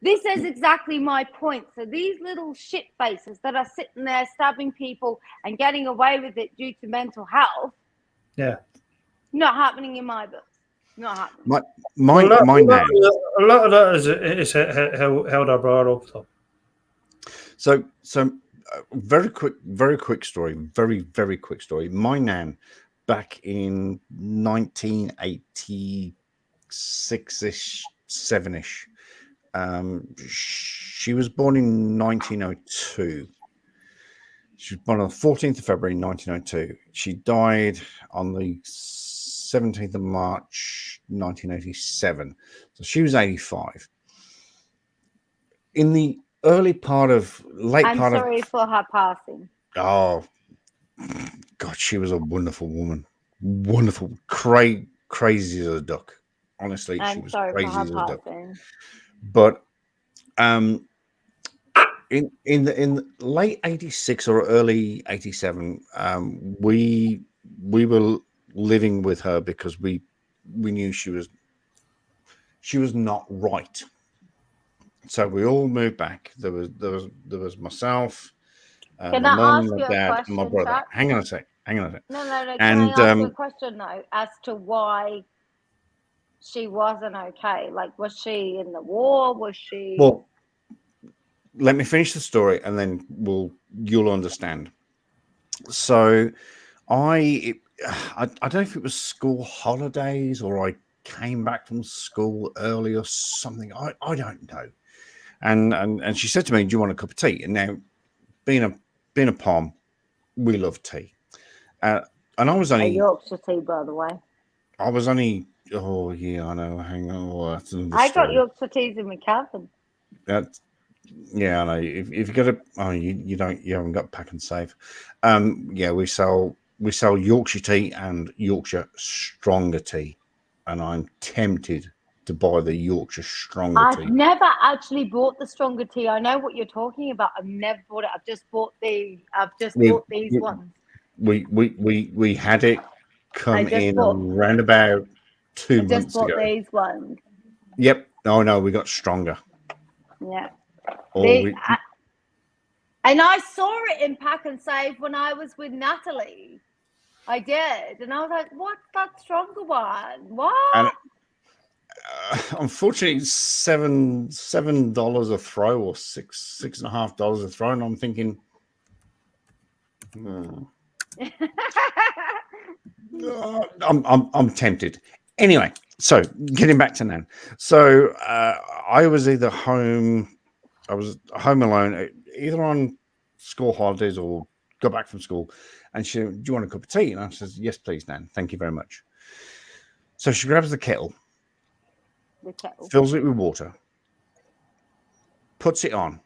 This is exactly my point. So these little shit faces that are sitting there stabbing people and getting away with it due to mental health, not happening in my books. Not happening. My nan. A lot of that is how they're brought up, though. So very quick story. Very quick story. My nan, back in 1986ish, 7ish. She was born in 1902. She was born on the 14th of February 1902. She died on the 17th of March 1987. So she was 85. In the late part of. I'm sorry for her passing. Oh, God, she was a wonderful woman. Wonderful, crazy as a duck. Honestly, she was crazy as a duck. But in the late 86 or early 87, we were living with her because we knew she was not right. So we all moved back. There was myself, my mum, my dad, and my brother. Jack? Hang on a sec. No. Can I ask you a question though, as to why she wasn't okay? Like, was she in the war? Was she? Well, let me finish the story, and then you'll understand. So, I don't know if it was school holidays or I came back from school early or something. I don't know. And she said to me, "Do you want a cup of tea?" And now, being a Pom, we love tea. And I was only Yorkshire tea, by the way. I was only. Oh yeah, I know. Hang on. Oh, that's another I story. got Yorkshire teas in my cabin. Yeah, I know. If you got you haven't got Pack and Save. Yeah, we sell Yorkshire tea and Yorkshire Stronger tea, and I'm tempted to buy the Yorkshire Stronger tea. I've never actually bought the Stronger tea. I know what you're talking about. I've never bought it. I've just bought these ones. We had it come in around about 2 months ago. Just bought these ones. Yep. Oh no, we got Stronger. Yeah. And I saw it in Pack and Save when I was with Natalie. I did, and I was like, "What's that Stronger one? What?" And, unfortunately, $7 a throw or $6.50 a throw, and I'm thinking, I'm tempted. Anyway, so getting back to Nan. So I was either home. I was home alone, either on school holidays or got back from school. And she, do you want a cup of tea? And I says, yes, please, Nan. Thank you very much. So she grabs the kettle, fills it with water, puts it on.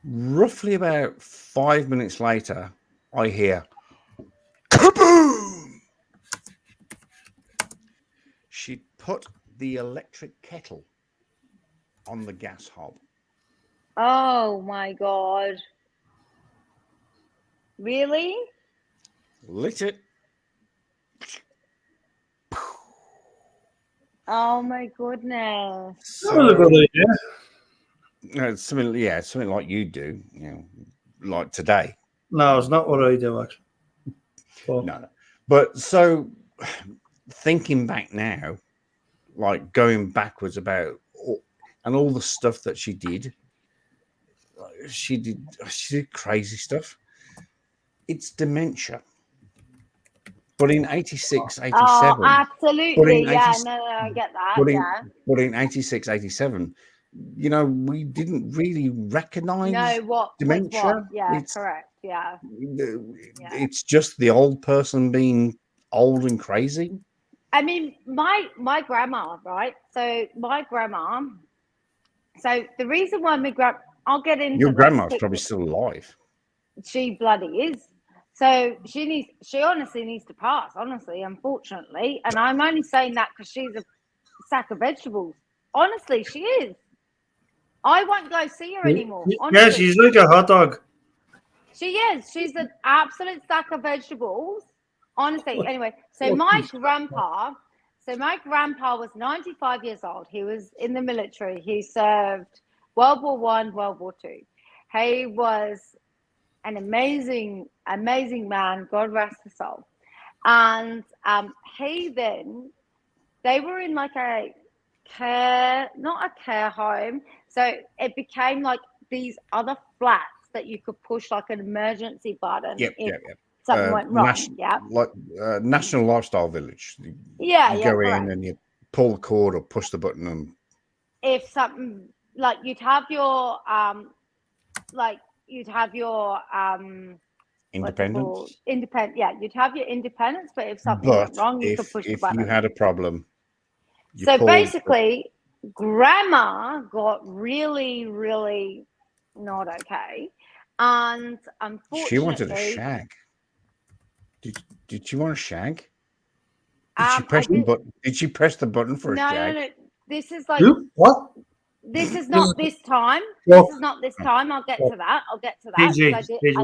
Roughly about 5 minutes later, I hear kaboom! She put the electric kettle on the gas hob. Oh my God. Really? Lit it. Oh my goodness. That was a good idea. Something like you do, like today. No, it's not what I do, actually. But, No. But so thinking back now, like going backwards about all the stuff that she did crazy stuff. It's dementia. But in 86, 87. Oh, absolutely. Yeah, no, I get that. But in 86, 87, we didn't really recognize dementia. Yeah, correct. Yeah. It's just the old person being old and crazy. I mean, my grandma, right? So my grandma. So the reason why I'll get into your grandma's probably still alive. She bloody is. So she honestly needs to pass. Honestly, unfortunately, and I'm only saying that because she's a sack of vegetables. Honestly, she is. I won't go see her anymore. Honestly. Yeah, she's like a hot dog. She is. She's an absolute sack of vegetables. Honestly. Anyway, so my grandpa was 95 years old. He was in the military. He served World War I, World War II. He was an amazing man. God rest his soul. And they were in like not a care home. So it became like these other flats that you could push like an emergency button. Something went wrong. National Lifestyle Village. You go in and you pull the cord or push the button, and if something like you'd have your independence. You'd have your independence, but if something went wrong, you could push the button. If you had a problem. So basically, Grandma got really, really not okay, and unfortunately, she wanted a shag. Did she want a shag? Did she press the button? Did she press the button for a shag? No. This is like what? This is not this time. This is not this time. I'll get to that. PG, I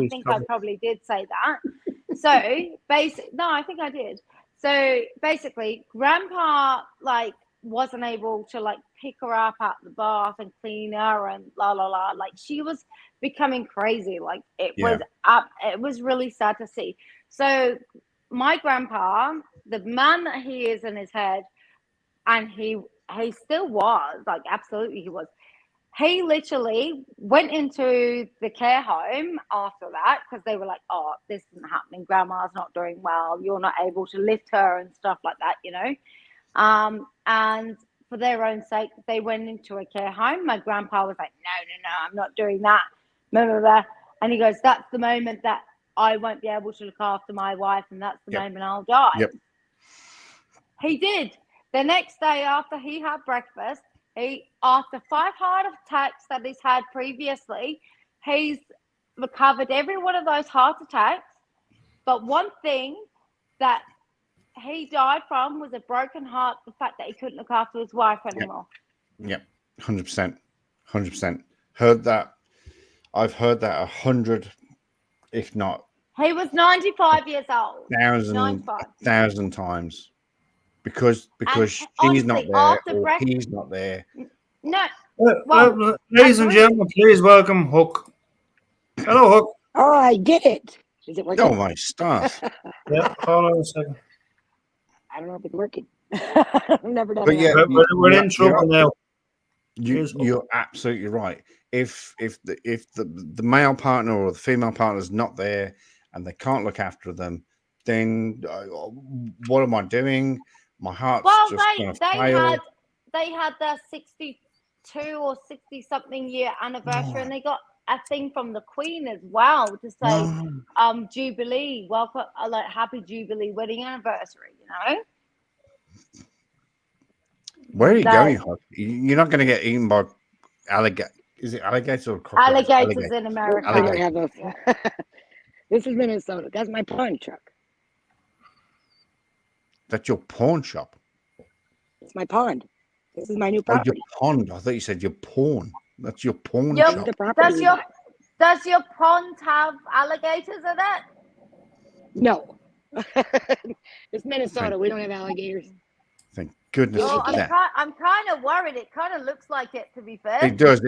think I probably did say that. So I think I did. So basically, Grandpa wasn't able to pick her up out the bath and clean her and la la la. Like she was becoming crazy. It was really sad to see. So my grandpa, the man that he is in his head, and he still was, absolutely he was. He literally went into the care home after that because they were like, oh, this isn't happening. Grandma's not doing well. You're not able to lift her and stuff like that, And for their own sake, they went into a care home. My grandpa was like, no, I'm not doing that. Blah, blah, blah. And he goes, that's the moment that I won't be able to look after my wife, and that's the moment I'll die. Yep. He did. The next day after he had breakfast, after 5 heart attacks that he's had previously, he's recovered every one of those heart attacks. But one thing that he died from was a broken heart, the fact that he couldn't look after his wife anymore. Yep, 100%. Heard that. I've heard that 100, if not. He was 95 years old. 1,000 times. Because she's not there or he's not there. No. Ladies and gentlemen, please welcome Hook. Hello, Hook. Oh, I did it. Is it working? Oh, my stuff. Yeah, hold on a second. I don't know if it's working. I've never done it. Yeah, we're in trouble now. You're absolutely right. if the male partner or the female partner is not there and they can't look after them, then what am I doing? My heart's Well, just going to they fail. had their 62 or 60 something year anniversary, and they got a thing from the Queen as well to say, Jubilee, welcome, like happy Jubilee wedding anniversary. Where are you That- going, Huck? You're not going to get eaten by alligator. Is it alligator or crocodiles? Alligators in We're America. gonna have those. This is Minnesota. That's my pawn truck. That's your pawn shop. It's my pond. This is my new Oh, your property. pond. I thought you said your pawn. That's your pawn Your- This is shop. the property. Does your pond have alligators in it? No. It's Minnesota. We don't have alligators. Thank goodness Oh, for that. I'm kind of worried. It kind of looks like it, to be fair. It does.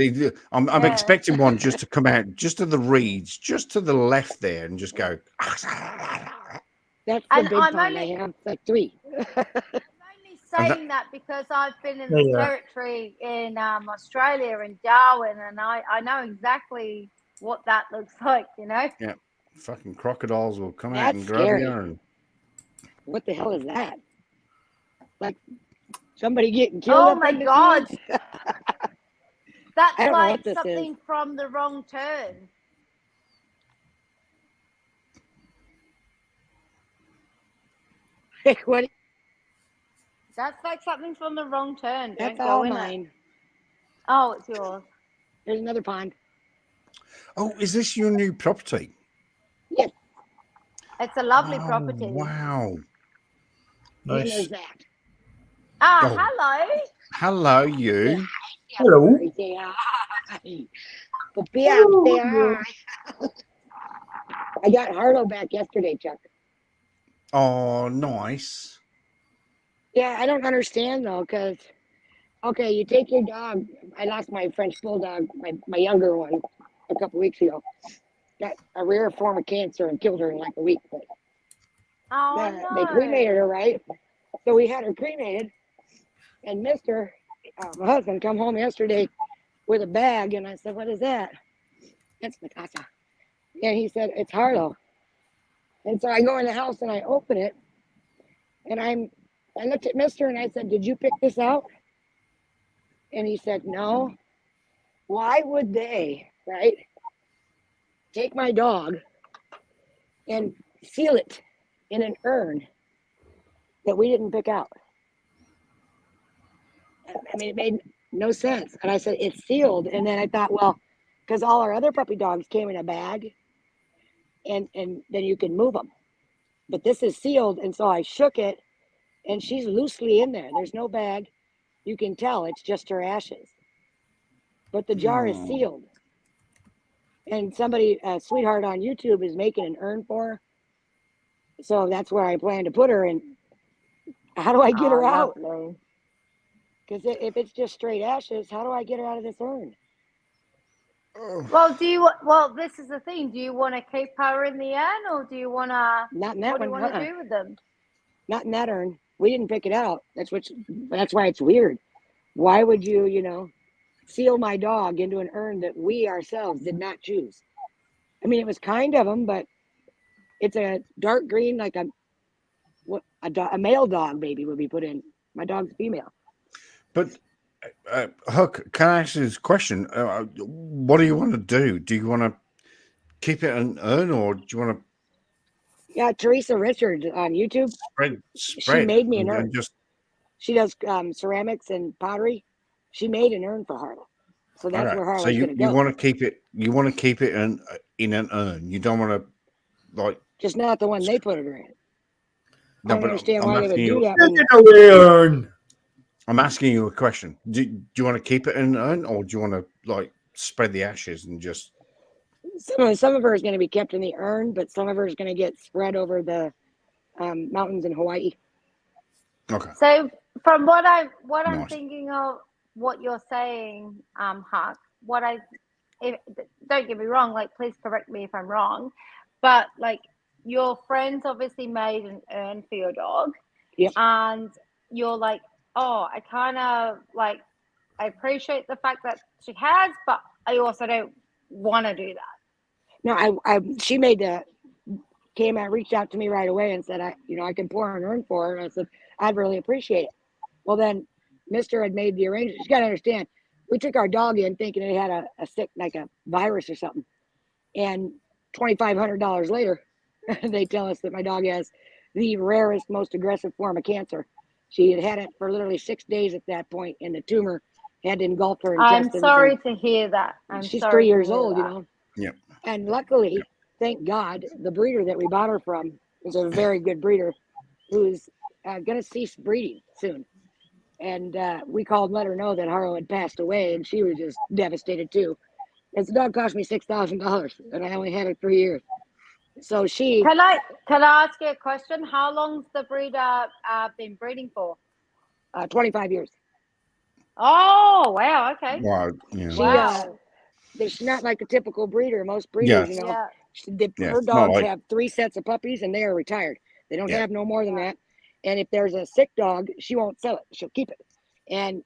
I'm Yeah. expecting one just to come out just to the reeds, just to the left there, and just go. That's the And big I'm pond only- I have. It's like 3. I'm only saying that because I've been in the territory in Australia, in Darwin, and I know exactly what that looks like, Yeah, fucking crocodiles will come out That's and grab scary. you. And What the hell is that? Like somebody getting killed? Oh up my in this God. woods? That's I don't know like what this something from The Wrong Turn. What? That's like something from The Wrong Turn. That's Don't all go in mine. it. Oh, it's yours. There's another pond. oh, is this your new property? Yes. It's a lovely Oh, property. Wow. And Nice. there's that. Ah, Oh. hello. Hello, you. Hello. Say hi. Puppy out, say hi. I got Harlow back yesterday, Chuck. Oh, nice. Yeah, I don't understand though, because okay, you take your dog. I lost my French bulldog, my younger one, a couple weeks ago. Got a rare form of cancer and killed her in like a week. But Oh, they no. cremated her, right? So we had her cremated, and Mister, my husband, come home yesterday with a bag, and I said, "What is that?" It's Mikasa, and he said, "It's Harlow." And so I go in the house and I open it, and I looked at Mister and I said, "Did you pick this out?" And he said, "No." Why would they, right, take my dog and seal it in an urn that we didn't pick out? I mean, it made no sense. And I said, "It's sealed." And then I thought, well, because all our other puppy dogs came in a bag, and then you can move them. But this is sealed, and so I shook it, and she's loosely in there. There's no bag. You can tell it's just her ashes. But the jar is sealed. And somebody, sweetheart on YouTube, is making an urn for her. So that's where I plan to put her. And how do I get her out? Lovely. Because if it's just straight ashes, how do I get her out of this urn? Well, this is the thing. Do you want to keep her in the urn, or do you want to? Not in that What do you one. want to do with them? Not in that urn. We didn't pick it out. That's why it's weird. Why would you, seal my dog into an urn that we ourselves did not choose? I mean, it was kind of them, but it's a dark green, like a male dog maybe would be put in. My dog's female. But Huck, can I ask you this question? What do you want to do? Do you want to keep it an urn, or do you want to Yeah, Teresa Richards on YouTube. spread? She made me an and urn. just She does ceramics and pottery. She made an urn for Harlow. So that's okay. where So Harlow's you, going to you go. want to keep it? You want to keep it in an urn? You don't want to like? Just not the one they put her in. I No, don't but understand I'm why they would asking do you. that. Get When, it away, Ern. I'm asking you a question. Do you want to keep it in an urn, or do you want to like spread the ashes and just? some of her is going to be kept in the urn, but some of her is going to get spread over the mountains in Hawaii. Okay. So, from what I'm Nice. thinking of, what you're saying, Huck. Don't get me wrong. Like, please correct me if I'm wrong, but like, your friends obviously made an urn for your dog. Yep. And you're like, oh, I kind of like, I appreciate the fact that she has, but I also don't want to do that. No, she came and reached out to me right away and said, I can pour an urn for her. And I said, I'd really appreciate it. Well, then Mr. had made the arrangement. You got to understand, we took our dog in thinking it had a sick, like a virus or something. And $2,500 later, they tell us that my dog has the rarest, most aggressive form of cancer. She had it for literally 6 days at that point, and the tumor had engulfed her intestines. I'm sorry to hear that. She's 3 years old, that. Yep. And luckily, thank God, the breeder that we bought her from is a very good breeder who's going to cease breeding soon. And we called and let her know that Harlow had passed away, and she was just devastated too. And the dog cost me $6,000, and I only had it 3 years. So she. Can I ask you a question? How long's the breeder been breeding for? 25 years. Oh wow! Okay. Wow. Yeah. Wow. She's not like a typical breeder. Most breeders, Yeah. her dogs have 3 sets of puppies, and they are retired. They don't have no more than that. And if there's a sick dog, she won't sell it. She'll keep it. And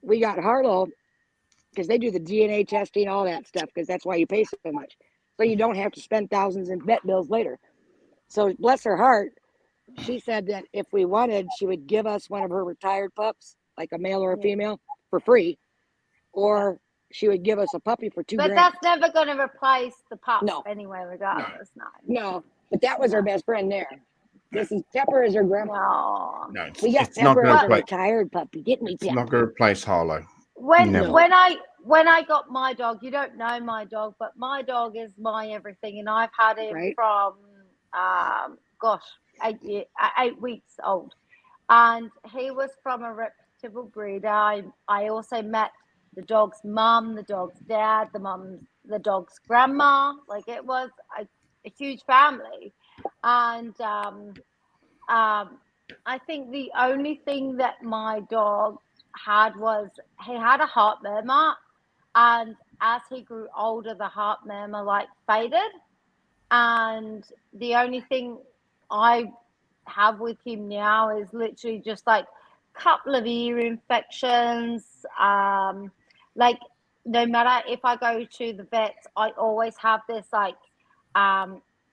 we got Harlow because they do the DNA testing, all that stuff, because that's why you pay so much. So you don't have to spend thousands in vet bills later. So bless her heart, she said that if we wanted, she would give us one of her retired pups, like a male or a female, for free, or she would give us a puppy for $2,000. But that's never going to replace the pup anyway, regardless. No, but that was her best friend there. Pepper is her grandma. No, we got it's not Pepper as a going retired puppy, didn't we? It's not going to replace Harlow. When I got my dog, you don't know my dog, but my dog is my everything, and I've had him from 8 weeks old, and he was from a reputable breeder. I also met the dog's mum, the dog's dad, the dog's grandma. Like, it was a huge family, and I think the only thing that my dog had was he had a heart murmur, and as he grew older, the heart murmur faded, and the only thing I have with him now is literally just couple of ear infections. No matter if I go to the vets, I always have this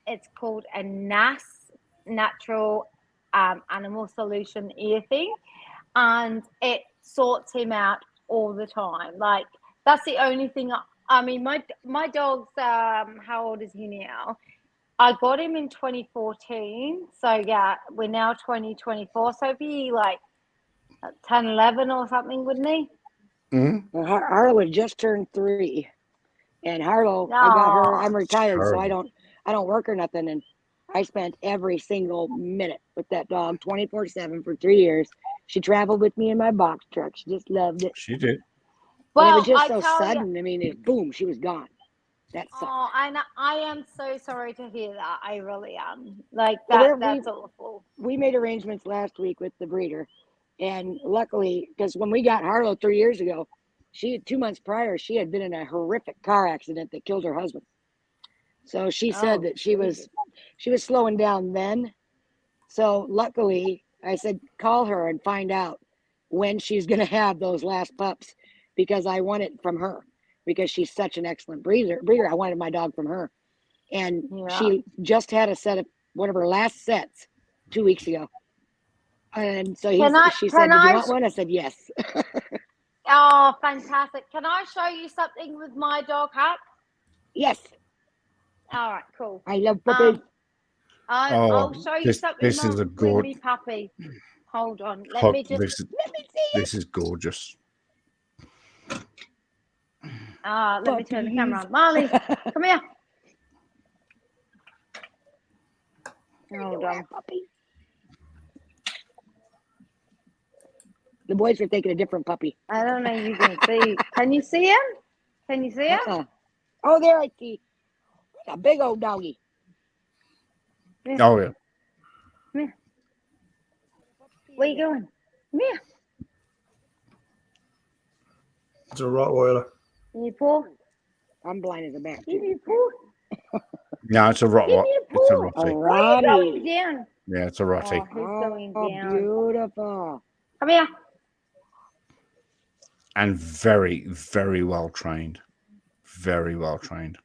it's called a NAS, natural animal solution ear thing, and it sorts him out all the time. That's the only thing. I mean, my dog's how old is he now? I got him in 2014, so yeah, we're now 2024, so it'd be 10, 11 or something, wouldn't he? Mm-hmm. Well, Harlow had just turned 3, and Harlow, I got her. I'm retired, so I don't work or nothing, and I spent every single minute with that dog 24/7 for 3 years. She traveled with me in my box truck. She just loved it. She did. Well, it was just so sudden. I mean, boom, she was gone. That sucked. Oh, I am so sorry to hear that. I really am. That's awful. We made arrangements last week with the breeder, and luckily, because when we got Harlow 3 years ago, 2 months prior, she had been in a horrific car accident that killed her husband. So she said that she was slowing down then. So luckily, I said, call her and find out when she's going to have those last pups, because I want it from her, because she's such an excellent breeder. I wanted my dog from her. And she just had one of her last sets 2 weeks ago. And so she said, did you want one? I said, yes. Oh, fantastic. Can I show you something with my dog, Hap? Yes. All right, cool. I love puppies. I'll show you something. This is a gorgeous puppy. Hold on. Let me see it. This is gorgeous. Let me turn the camera on. Marley, come here. Hold on. Puppy. The boys are taking a different puppy. I don't know if you can see. Can you see him? Can you see him? Oh, there I see. A big old doggy. Oh, yeah. Come here. Where you going? Come here. It's a Rottweiler. Can you pull? I'm blind as a bat. Give me a pull. No, it's a Rottweiler. It's a Rottie. Why are you going down? Yeah, it's a Rottie. Oh, he's going down. Beautiful. Come here. And very, very well trained. very well trained.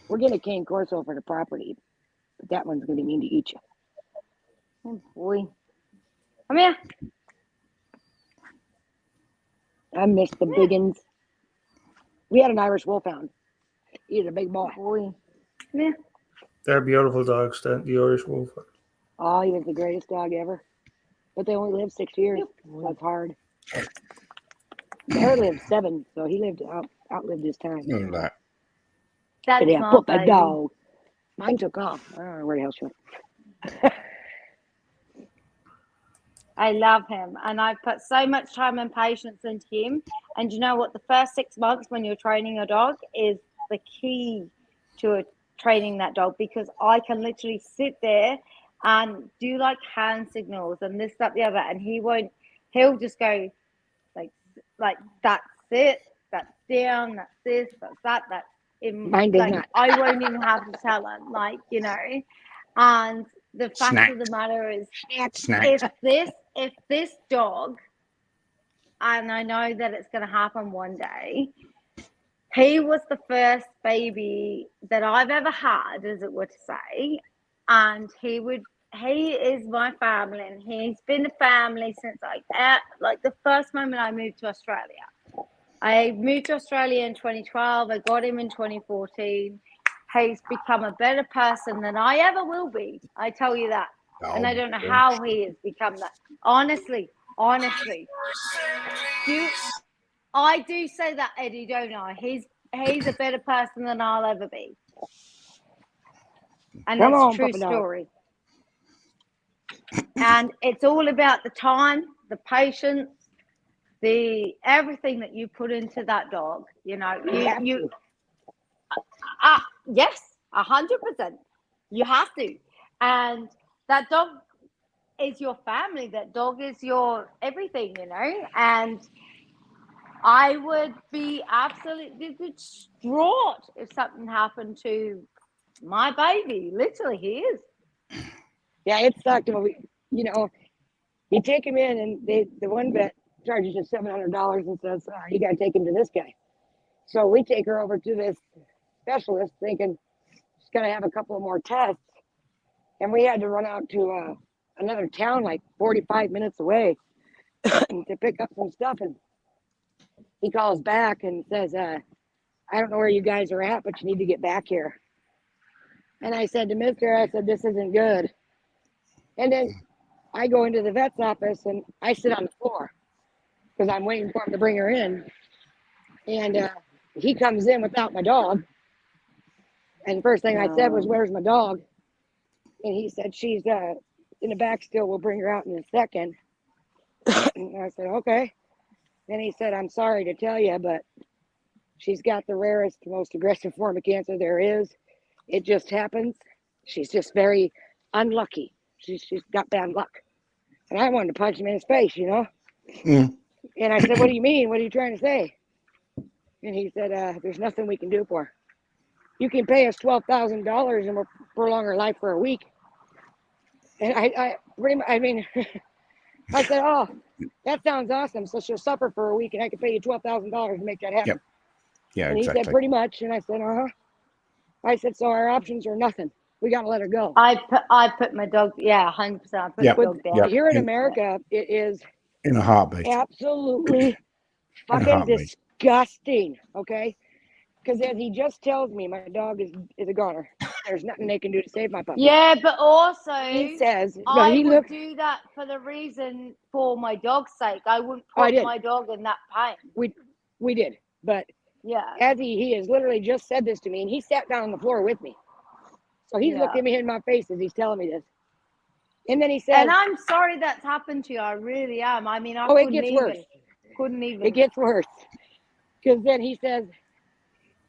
We're getting a cane corso for the property, but that one's going to be mean to eat you. Oh boy. Come here. I miss the biggins. We had an Irish wolfhound. He's a big boy. Oh boy. Come here. They're beautiful dogs, the Irish Wolf. Oh, he was the greatest dog ever. But they only lived 6 years. So that's hard. Bear lived 7, so he outlived his time. Look at that. That's But yeah, my Papa baby. dog. Mine took off. I don't know where the hell she went. I love him, and I've put so much time and patience into him. And you know what? The first 6 months when you're training a dog is the key to training that dog, because I can literally sit there and do like hand signals and this, that, the other, and he'll just go like that's it, that's down, that's this, that's that, that's in. Mine does like not. I won't even have to tell him, like, you know. And the fact of the matter is, Snack. if this dog, and I know that it's going to happen one day, he was the first baby that I've ever had, as it were to say, and he is my family, and he's been a family since like the first moment I moved to Australia. I moved to Australia in 2012. I got him in 2014. He's become a better person than I ever will be. I tell you that. And I don't know how he has become that. Honestly. I do say that, Eddie, don't I? He's a better person than I'll ever be. And Come that's on, a true Papa dog. story. And it's all about the time, the patience, the everything that you put into that dog. You know, yes, 100%. You have to. And that dog is your family. That dog is your everything, you know. And I would be absolutely distraught if something happened to my baby. Literally, he is. Yeah, it sucked. You take him in, and the one vet charges you $700 and says, you got to take him to this guy. So we take her over to this specialist thinking she's going to have a couple of more tests. And we had to run out to another town like 45 minutes away to pick up some stuff. And he calls back and says, I don't know where you guys are at, but you need to get back here. And I said to Mister, this isn't good. And then I go into the vet's office and I sit on the floor because I'm waiting for him to bring her in. And he comes in without my dog. And the first thing I said was, "Where's my dog?" And he said, "She's in the back still. We'll bring her out in a second." And I said, "Okay." Then he said, "I'm sorry to tell you, but she's got the rarest, most aggressive form of cancer there is. It just happens. She's just very unlucky. She's got bad luck." And I wanted to punch him in his face, you know. Mm. And I said, "What do you mean? What are you trying to say?" And he said, "There's nothing we can do for her. You can pay us $12,000 and we'll prolong her life for a week." And I said, "Oh, that sounds awesome. So she'll suffer for a week and I can pay you $12,000 to make that happen." Yep. Yeah, and he exactly. said, "Pretty much." And I said, "Uh-huh." I said, "So our options are nothing. We got to let her go." I put my dog, 100%. I put Yep. the dog down. Yep. Here in America, it is In a heartbeat. absolutely fucking disgusting, okay? Because as he just tells me, my dog is a goner. There's nothing they can do to save my puppy. Yeah, but also He says, I would do that for the reason for my dog's sake. I wouldn't put my dog in that pain. We did, but yeah, as he has literally just said this to me, and he sat down on the floor with me. So he's looking me in my face as he's telling me this. And then he says, and I'm sorry that's happened to you. I really am. I mean, it gets worse. Couldn't even. It gets worse. Because then he says,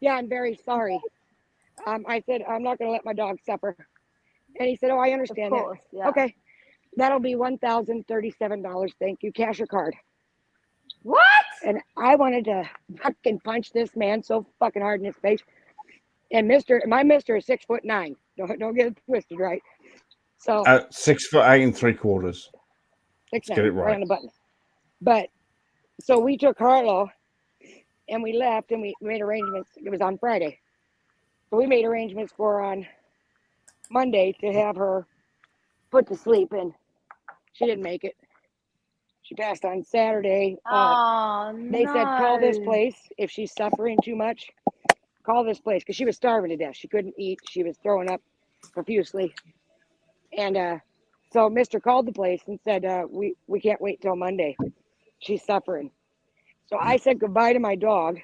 "Yeah, I'm very sorry." I said, "I'm not going to let my dog suffer." And he said, "Oh, I understand that." Yeah. Okay. That'll be $1,037. Thank you. Cash or card. What? And I wanted to fucking punch this man so fucking hard in his face. And my mister is 6'9". Don't get it twisted, right? So 6'8" and 3/4. Let's get it right. on the button. But so we took Harlow and we left and we made arrangements. It was on Friday. So we made arrangements for on Monday to have her put to sleep, and she didn't make it. She passed on Saturday. Oh, They said, call this no. place if she's suffering too much. Call this place, because she was starving to death. She couldn't eat. She was throwing up profusely. And so Mr. called the place and said, we can't wait till Monday. She's suffering. So I said goodbye to my dog,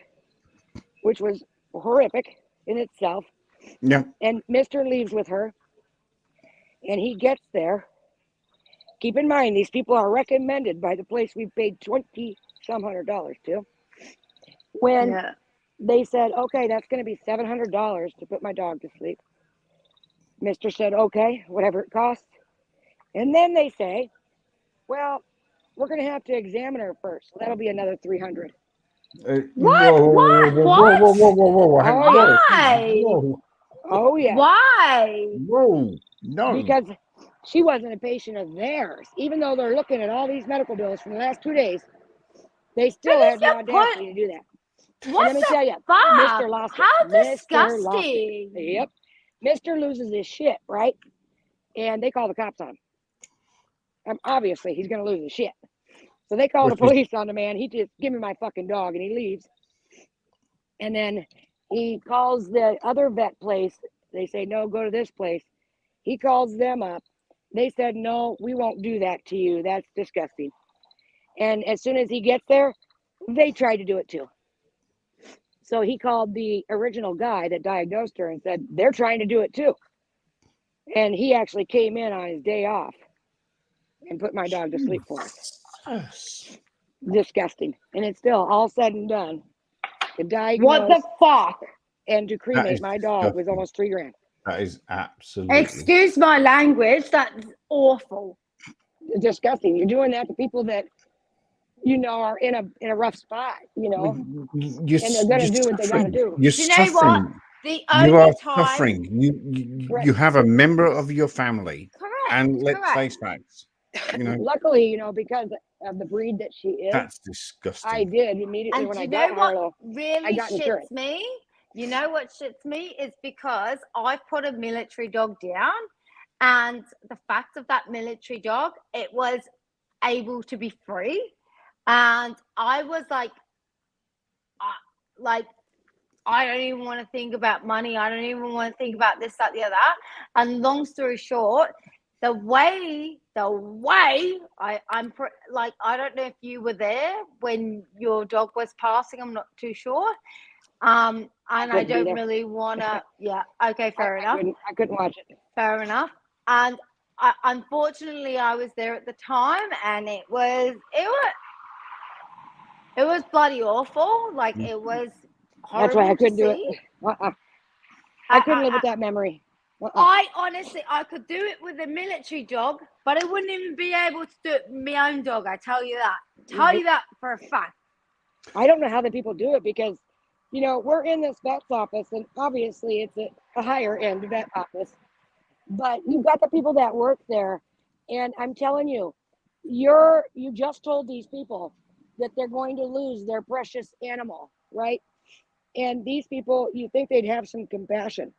which was horrific in itself. Yeah. And Mr. leaves with her, and he gets there. Keep in mind, these people are recommended by the place we paid $20-some hundred to. When Yeah. they said, okay, that's going to be $700 to put my dog to sleep. Mr. said, okay, whatever it costs. And then they say, well, we're going to have to examine her first. So that'll be another $300. What? Whoa. Why? Whoa. Oh, yeah. Why? Whoa. No. Because she wasn't a patient of theirs. Even though they're looking at all these medical bills from the last 2 days, they still But had the if you audacity to do that. What let me the tell you, fuck? Mr. lost it. How Mr. lost it. disgusting. Yep. Mr. loses his shit, right? And they call the cops on him. Obviously, he's going to lose his shit. So they call the police on the man. He just, give me my fucking dog, and he leaves. And then he calls the other vet place. They say, no, go to this place. He calls them up. They said, no, we won't do that to you. That's disgusting. And as soon as he gets there, they tried to do it too. So he called the original guy that diagnosed her and said, they're trying to do it too. And he actually came in on his day off and put my dog to sleep for us. Disgusting. And it's still all said and done. To diagnose What the fuck? and to cremate my dog was almost $3,000. That is absolutely. Excuse my language. That's awful. Disgusting. You're doing that to people that are in a rough spot, and they're going to do what they got to do. You're Do you know what? suffering. The You are only time. suffering. You have a member of your family, Correct. and let's correct. face facts. Luckily, because of the breed that she is, That's disgusting. I did immediately And when do I you got know Harlow. what really I got insurance. shits me? You know what shits me is because I put a military dog down, and the fact of that military dog, it was able to be free, and I was like, I don't even want to think about money. I don't even want to think about this, that, the other. And long story short, the way I don't know if you were there when your dog was passing. I'm not too sure. And I don't really want to. Yeah. Okay. Fair enough. I couldn't watch it. Fair enough. And unfortunately, I was there at the time, and it was bloody awful. Like, it was horrible. That's why I couldn't to do see. it. I couldn't live with that memory. I honestly, I could do it with a military dog, but I wouldn't even be able to do it with my own dog. I tell you that. Tell you that for a fact. I don't know how the people do it because, we're in this vet's office, and obviously it's a higher end vet office. But you've got the people that work there, and I'm telling you, you just told these people that they're going to lose their precious animal, right? And these people, you think they'd have some compassion.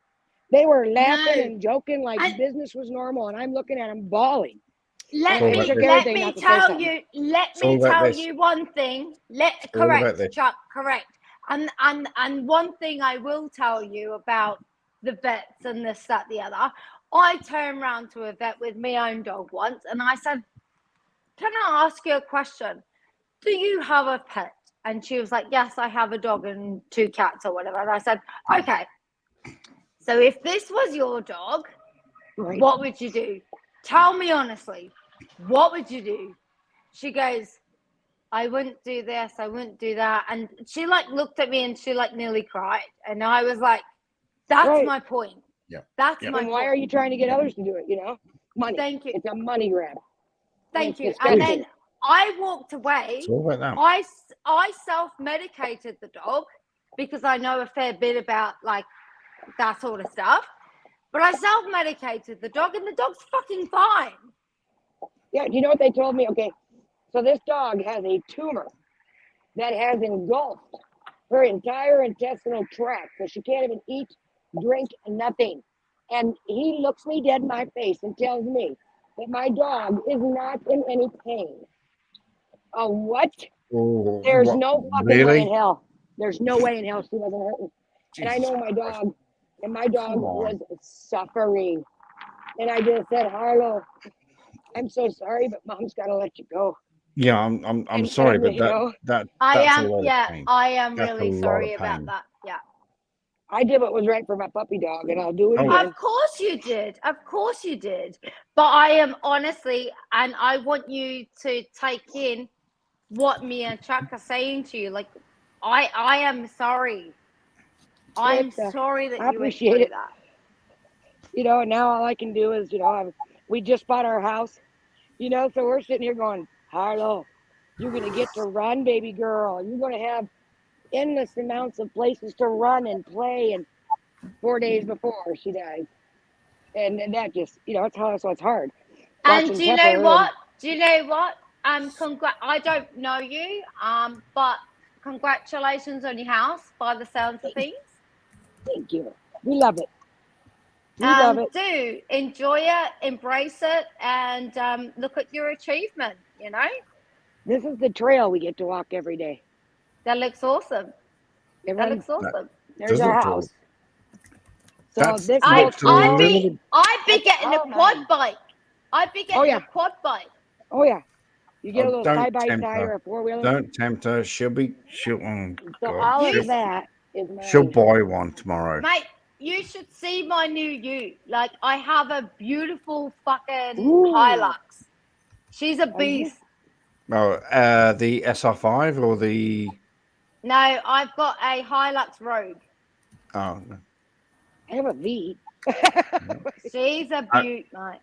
They were laughing and joking like business was normal, and I'm looking at them bawling. Let me tell you one thing. Correct, Chuck, correct. And one thing I will tell you about the vets and this, that, the other. I turned around to a vet with my own dog once, and I said, can I ask you a question? Do you have a pet? And she was like, yes, I have a dog and 2 cats or whatever. And I said, okay. So if this was your dog, what would you do? Tell me honestly, what would you do? She goes, I wouldn't do this, I wouldn't do that. And she looked at me and she nearly cried. And I was like, that's my point. Yeah. That's my point. Why are you trying to get others to do it, Money. Thank you. It's a money grab. Thank you. And then I walked away. It's all about that. I self-medicated the dog because I know a fair bit about that sort of stuff. But I self-medicated the dog, and the dog's fucking fine. Yeah, do you know what they told me? Okay, so this dog has a tumor that has engulfed her entire intestinal tract, so she can't even eat, drink, nothing. And he looks me dead in my face and tells me that my dog is not in any pain. What? Oh, There's what? no fucking way in Really? hell. There's no way in hell she wasn't hurting. And I Jesus know my Christ. dog, and my dog Come on. was suffering. And I just said, Harlow, I'm so sorry, but Mom's got to let you go. Yeah, I'm And sorry, but you know, that's I a am, lot of yeah, pain. I am That's a really lot sorry of about pain. that. Yeah. I did what was right for my puppy dog, and I'll do it Oh. again. Of course you did. Of course you did. But I am honestly, and I want you to take in what me and Chuck are saying to you. Like, I am sorry. I'm It's, sorry that I you went appreciate through it. that. You know, and now all I can do is, you know, we just bought our house, you know, so we're sitting here going, Harlow, you're going to get to run, baby girl. You're going to have endless amounts of places to run and play. And 4 days before she died. And that just, you know, it's hard. So it's hard. And Watching do you know Pepper what? Do you know what? I don't know you, but congratulations on your house by the sounds of things. Thank you. We love it. We love it. Do enjoy it, embrace it, and look at your achievement. You know, This is the trail we get to walk every day. that looks awesome. It That runs, looks awesome. there's Does our look house. cool. So That's this I'd looked a trail, little. be that's getting a our quad mine. bike. I'd be Oh getting yeah. a quad bike. Oh yeah. You get a Oh, little don't side by tempt side or her. a 4-wheeler. Don't tempt her. She'll oh So God. all You of that is She'll mine. buy one tomorrow. Mate, you should see my new you. Like, I have a beautiful fucking Ooh. Hilux. She's a Are you? beast. Oh, the SR5 or the No, I've got a Hilux Rogue. oh no. I have a V. She's a beaut, mate.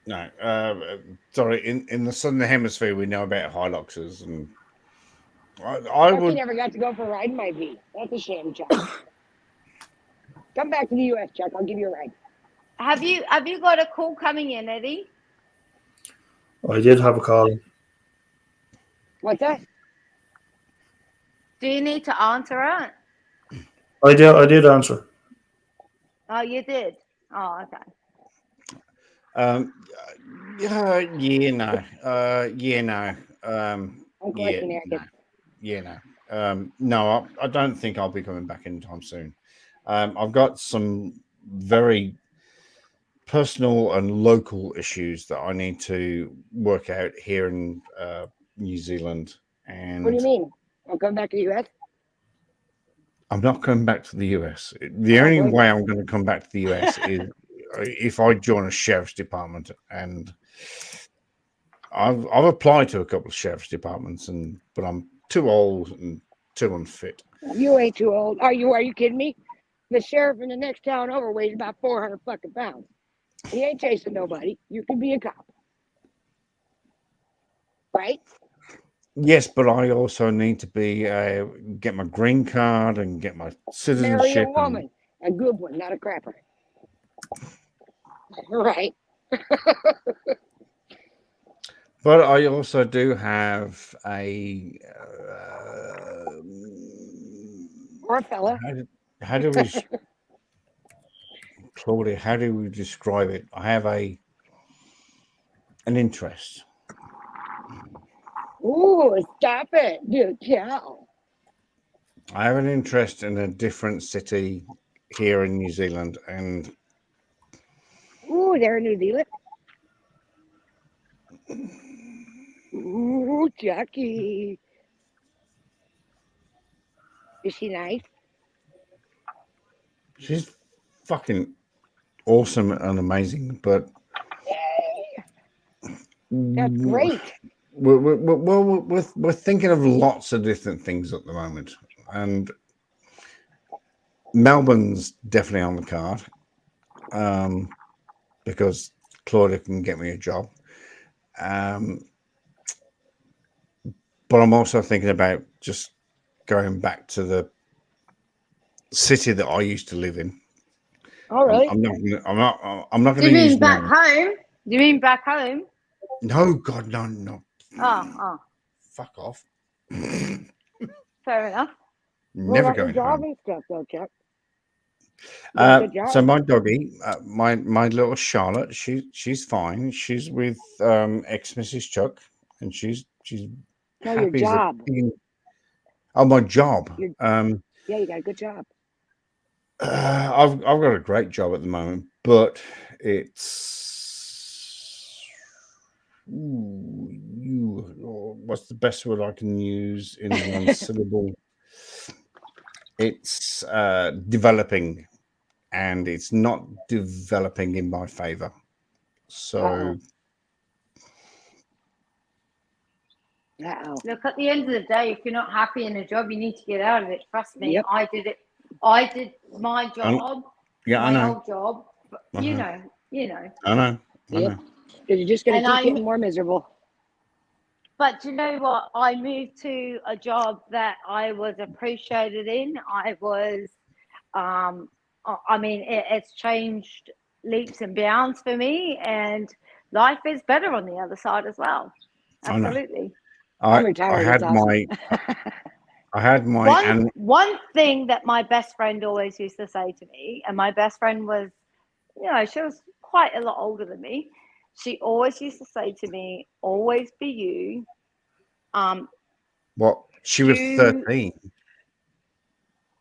No, sorry. In the southern hemisphere, we know about Hiluxes, and I Chucky would. never got to go for a ride in my V. That's a shame, Chuck. Come back to the U.S., Chuck. I'll give you a ride. Have you got a call coming in, Eddie? I did have a call. What's that? Do you need to answer it? I did answer. Oh, you did. Oh, okay. Yeah, no. Yeah, no. I'm Yeah, collecting no. arrogance. Yeah, no. No, I don't think I'll be coming back anytime soon. I've got some very personal and local issues that I need to work out here in New Zealand, and What do you mean? I'm coming back to the U.S.? I'm not coming back to the US. The I don't only blame way you. I'm going to come back to the US is if I join a sheriff's department, and I've applied to a couple of sheriff's departments, but I'm too old and too unfit. You ain't too old. Are you? Are you kidding me? The sheriff in the next town over weighs about 400 fucking pounds. He ain't chasing nobody. You can be a cop, right? Yes, but I also need to be get my green card and get my Marry a citizenship. woman, a good one, not a crapper. Right. But I also do have a. Or a fella. How do we, Claudia? How do we describe it? I have an interest. Ooh, stop it, dude. Tell. I have an interest in a different city here in New Zealand, and Ooh, they're in New Zealand. Ooh, Jackie. Is she nice? she's fucking awesome and amazing. But That's great. we're thinking of lots of different things at the moment, and Melbourne's definitely on the card because Claudia can get me a job. But I'm also thinking about just going back to the city that I used to live in. Oh, really? I'm not going Do to you mean use back names. home? Do you mean back home? No, God, no. Oh, Fuck off. fair enough. What Never about your going job home. and stuff, though, Chuck? You got a good So job. my doggy, my little Charlotte, she's fine. She's with ex Mrs. Chuck, and she's No, your happy as a job. pig. Oh, my job. Your- Yeah, you got a good job. I've got a great job at the moment, but it's what's the best word I can use in one syllable? It's developing, and it's not developing in my favor. So Uh-oh. Look, at the end of the day, if you're not happy in a job, you need to get out of it. Trust me, Yep. I did it. I did my job, yeah, I my know, old job. You know. I know. Yep. Because you're just going And to keep I- getting more miserable. But you know what? I moved to a job that I was appreciated in. I was, I mean, it's changed leaps and bounds for me, and life is better on the other side as well. I know. Absolutely. I'm I retired. had It's awesome. I had my One thing that my best friend always used to say to me, and my best friend was, she was quite a lot older than me. She always used to say to me, "Always be you." What? She was 13.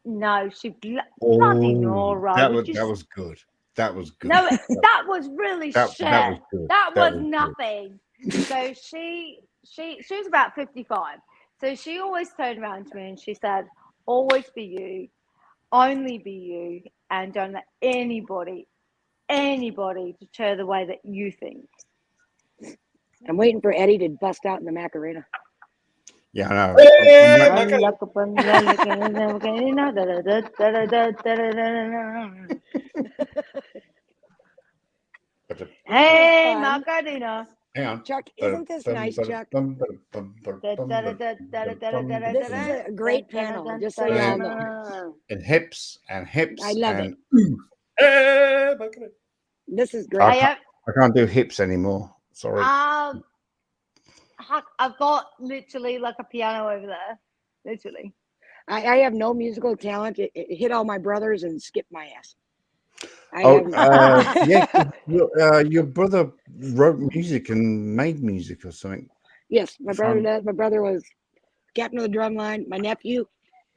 No, she bloody Oh, Nora. that Would you? was good. That was good. No, that was really that shit. was good. That That was was good. nothing. So she was about 55. So she always turned around to me and she said, "Always be you, only be you, and don't let anybody deter the way that you think." I'm waiting for Eddie to bust out in the Macarena. Yeah, I know. Hey, Fun. Macarena. Hang on. Chuck, isn't this nice, Chuck? This is a great panel, just so y'all know. And hips and hips. I love and, Hey, Macarena. This is great. I can't do hips anymore. Sorry. I've got literally like a piano over there. Literally. I have no musical talent. It hit all my brothers and skipped my ass. Yeah. Your brother wrote music and made music or something. Yes, my brother does. My brother was captain of the drum line. My nephew,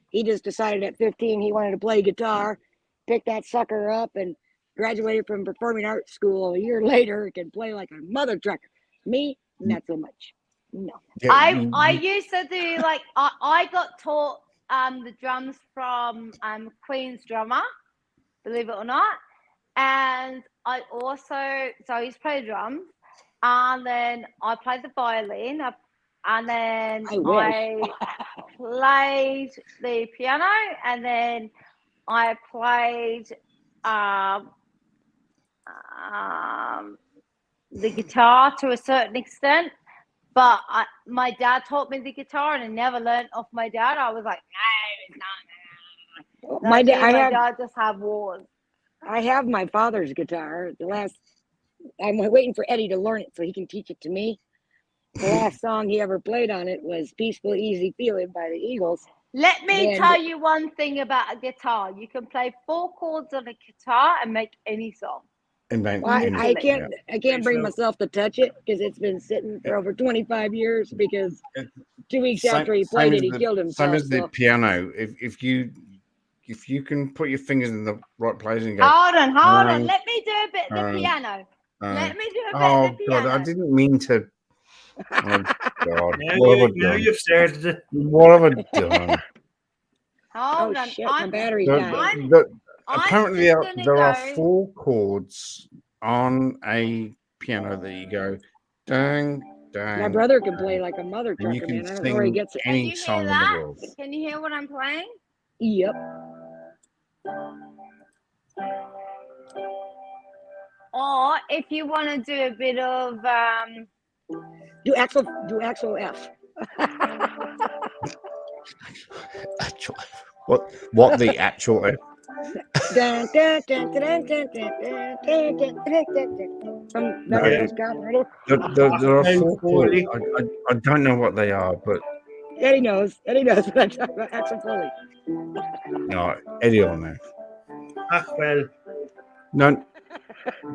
he just decided at 15 he wanted to play guitar, picked that sucker up, and graduated from performing arts school. A year later, can play like a mother trucker. Me, not so much. No. Yeah, I used to do like I got taught the drums from Queen's drummer, believe it or not. And I also, so I used to play drums, and then I played the violin, and then I played the piano, and then I played the guitar to a certain extent. But my dad taught me the guitar, and I never learned off my dad. I was like, no, it's not. My dad just had wars. I have my father's guitar. I'm waiting for Eddie to learn it so he can teach it to me. The last song he ever played on it was "Peaceful, Easy Feeling" by the Eagles. Let me tell you one thing about a guitar. You can play 4 chords on a guitar and make any song. I can't bring myself to touch it because it's been sitting for over 25 years. Because 2 weeks after he played it, he killed himself. Same as the piano. If you can put your fingers in the right place and go. Hold on. Let me do a bit of the piano. Let me do a bit of the piano. God, I didn't mean to. Oh God! Now you've started it. What have I done? Hold on. Shit, my battery's dying. Apparently, there are 4 chords on a piano that you go, dang, dang. My brother can play like a mother trucker, you can man. I don't know where he gets it. any song in the world. Can you hear what I'm playing? Yep. Or if you want to do a bit of do actual F. Actual, what the actual F? There are 4 chords. I don't know what they are, but Eddie knows. Eddie knows what I'm talking about. Axel Foley. No, Eddie will know. Ah, well. No,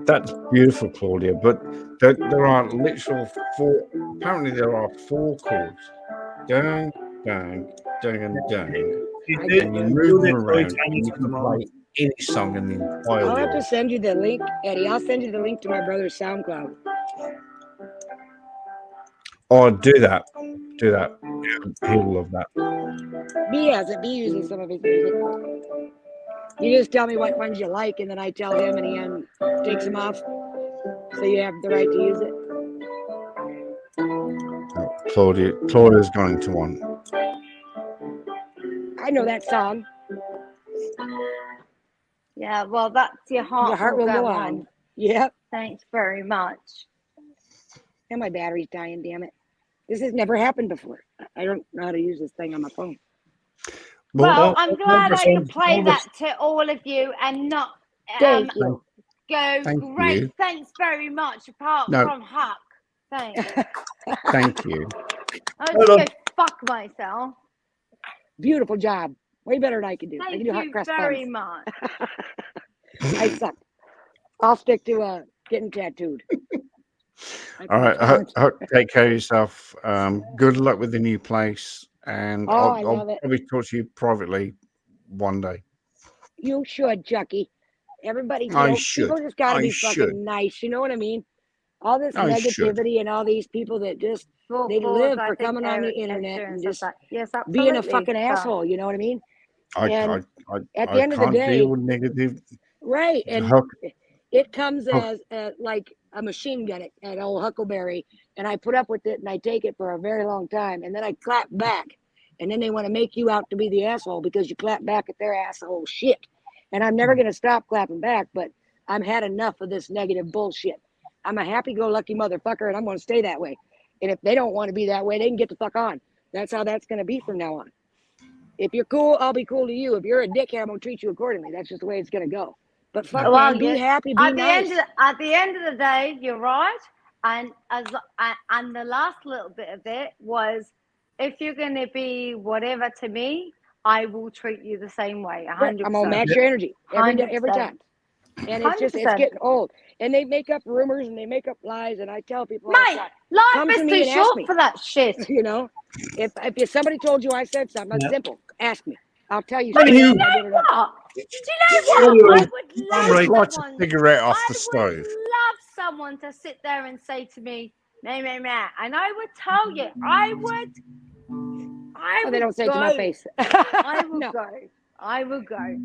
that's beautiful, Claudia. But there are literal four. Apparently, there are 4 chords. Dang, dang, dang, dang. You I do, And you you move do them the around, Titanic and you for can them all. play any song in the entire I'll have to world. send you the link, Eddie. I'll send you the link to my brother's SoundCloud. Oh, do that. Do that. He'll love that. B has it. B uses some of his music. You just tell me what ones you like, and then I tell him, and he takes them off. So you have the right to use it. Oh, Claudia's gone into one. I know that song. Yeah, well, that's Your Your Heart Will Go On. Yep. Thanks very much. And my battery's dying, damn it. This has never happened before. I don't know how to use this thing on my phone. Well, Well, I'm glad I could 100%, play that to all of you and not Thank you. go Thank great. you. Thanks very much. Apart No. from Huck. Thanks. Thank you. I'll Well just go fuck myself. Beautiful job. Way better than I can do. I Thank can do hot you cross very buns. much. I suck. I'll stick to getting tattooed. All right. Take care of yourself. Good luck with the new place. And Oh, I I'll love it. probably talk to you privately one day. You should, Chucky. Everybody, I people should. just got to I be should. fucking nice. You know what I mean? All this I should. negativity and all these people that just they live for coming on the internet and just yes, being a absolutely. fucking asshole. You know what I mean? I And at the I end of the can't day, deal with negative. right? And Huck, it comes Huck. as like a machine gun at old Huckleberry, and I put up with it and I take it for a very long time, and then I clap back, and then they want to make you out to be the asshole because you clap back at their asshole shit. And I'm never gonna stop clapping back, but I've had enough of this negative bullshit. I'm a happy-go-lucky motherfucker, and I'm gonna stay that way. And if they don't want to be that way, they can get the fuck on. That's how that's gonna be from now on. If you're cool, I'll be cool to you. If you're a dickhead, I'm gonna treat you accordingly. That's just the way it's gonna go. But fuck, Well, man, be yes. happy, be nice. At the end of the day, you're right. And and the last little bit of it was, if you're going to be whatever to me, I will treat you the same way. 100%. I'm gonna match your energy every 100%. time. And it's just it's 100%. getting old. And they make up rumors and they make up lies. And I tell people, all the Mate, time, life come is to me too and ask short me. for that shit. You know, if somebody told you I said something, it's Yeah. simple. Ask me. I'll tell you. But straight you up if know I did or not. what? Do you know Anyway, what? I would I'm love right. Light a someone. cigarette off I the would stove. love someone to sit there and say to me, "Meh, meh, meh," and I would tell you, I would Oh, they don't say it to my go. face. I will No, go. I will go.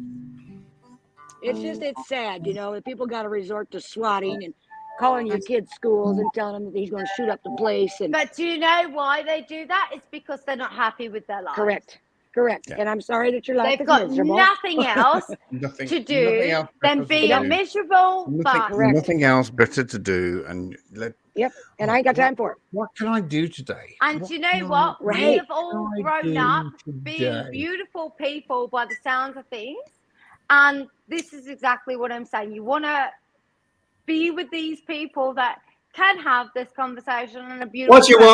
it's just it's sad, you know. That people got to resort to swatting and calling your kids schools and telling them that he's going to shoot up the place. And But do you know why they do that? It's because they're not happy with their life. correct. Yeah. And I'm sorry that your life They've is got miserable. nothing else Nothing to nothing do else than better to be do. a miserable Nothing, bastard. Correct. nothing else better to do. And Yep. And I ain't got time for it. What can I do today? And What do you know can what? I- We Right. have all what can I grown do up being today? beautiful people by the sounds of things. And this is exactly what I'm saying. You want to be with these people that can have this conversation in a beautiful What you way.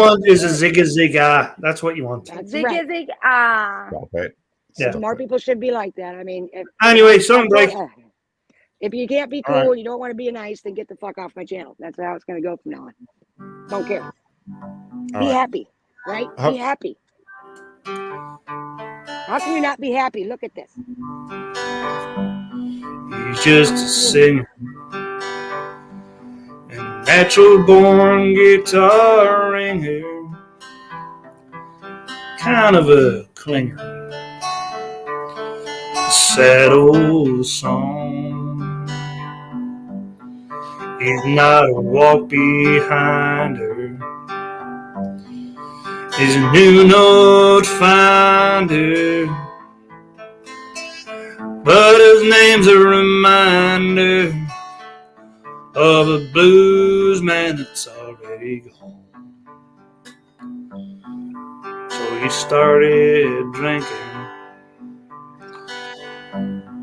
want is a zigga zigga. That's what you want. That's Zig right. zig ah. Stop it. Yeah. Stop More it. people should be like that. I mean, Anyway, song break. if you can't be All cool right. and you don't want to be nice, then get the fuck off my channel. That's how it's going to go from now on. Don't care. All Be right. happy, right? Huh. Be happy. How can you not be happy? Look at this. He's just a singer and a natural born guitar ringer, kind of a clinger. A sad old song. He's not a walk behind her. He's a new note finder, but his name's a reminder of a blues man that's already gone. So he started drinking,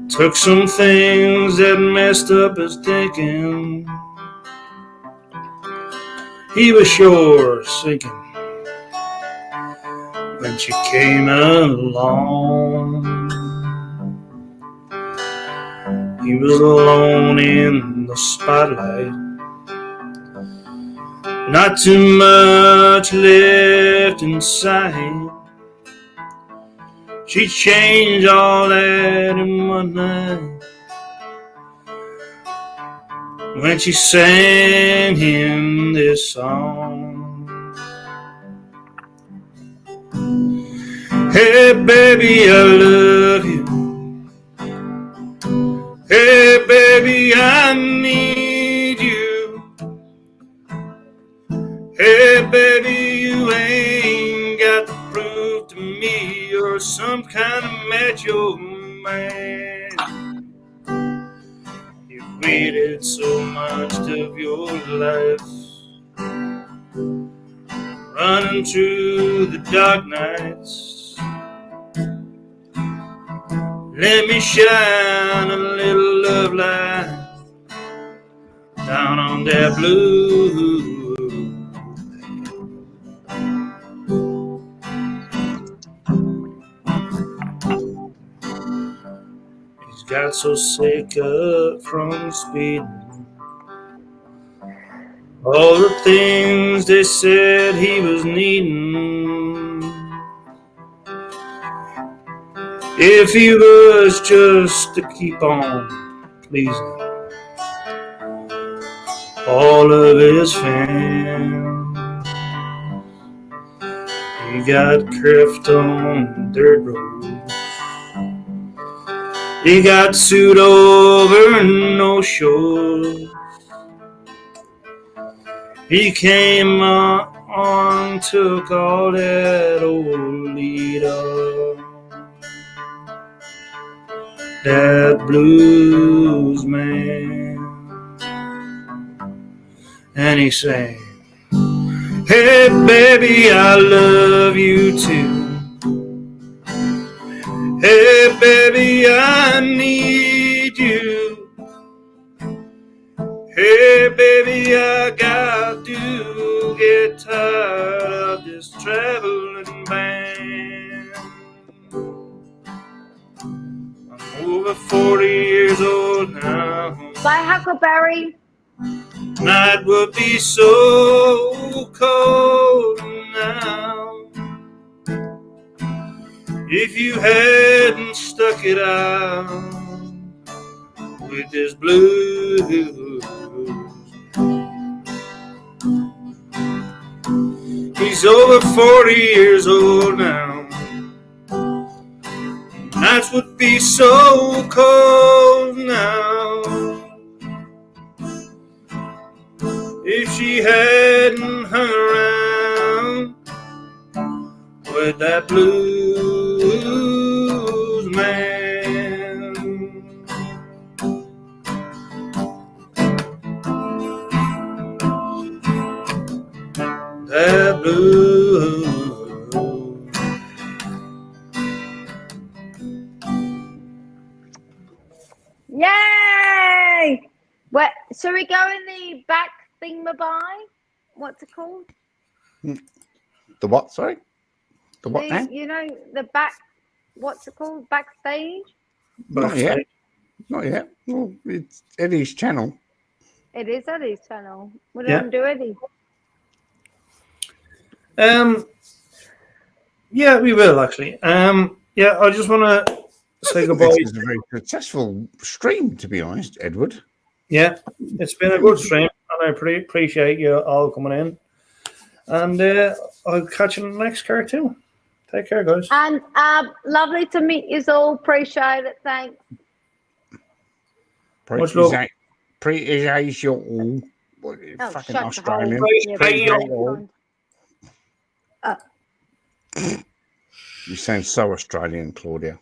took some things that messed up his thinking. He was sure sinking when she came along. He was alone in the spotlight, not too much left inside. She changed all that in one night when she sang him this song. Hey baby, I love you. Hey baby, I need you. Hey baby, you ain't got to prove to me you're some kind of macho man. You've waited so much of your life, running through the dark nights. Let me shine a little love light down on that blue. He's got so sick up from speeding, all the things they said he was needing. If he was just to keep on pleasing all of his fans. He got curved on dirt roads. He got sued over no shores. He came on, took all that old lead up. That blues man. And he sang, hey baby, I love you too. Hey baby, I need you. Hey baby, I got to get tired of this traveling band. I'm over 40 years old now. Bye, Huckleberry. Night would be so cold now if you hadn't stuck it out with this blues. He's over 40 years old now. Nights would be so cold now if she hadn't hung around with that blues man. That blues. Yay! What? Shall we go in the back thingamabob? What's it called? The what? Sorry, the what now? You know, the back. What's it called? Backstage. Not yet. Not yet. Well, it's Eddie's channel. It is Eddie's channel. What do you want to do, Eddie? Yeah, we will actually. Yeah, I just want to say goodbye. This is a very successful stream, to be honest, Edward. Yeah, it's been a good stream, and I appreciate you all coming in. And I'll catch you in the next cartoon. Take care, guys. And lovely to meet you all. Appreciate it. Thanks. Appreciate you all. Fucking Australian. You sound so Australian, Claudia.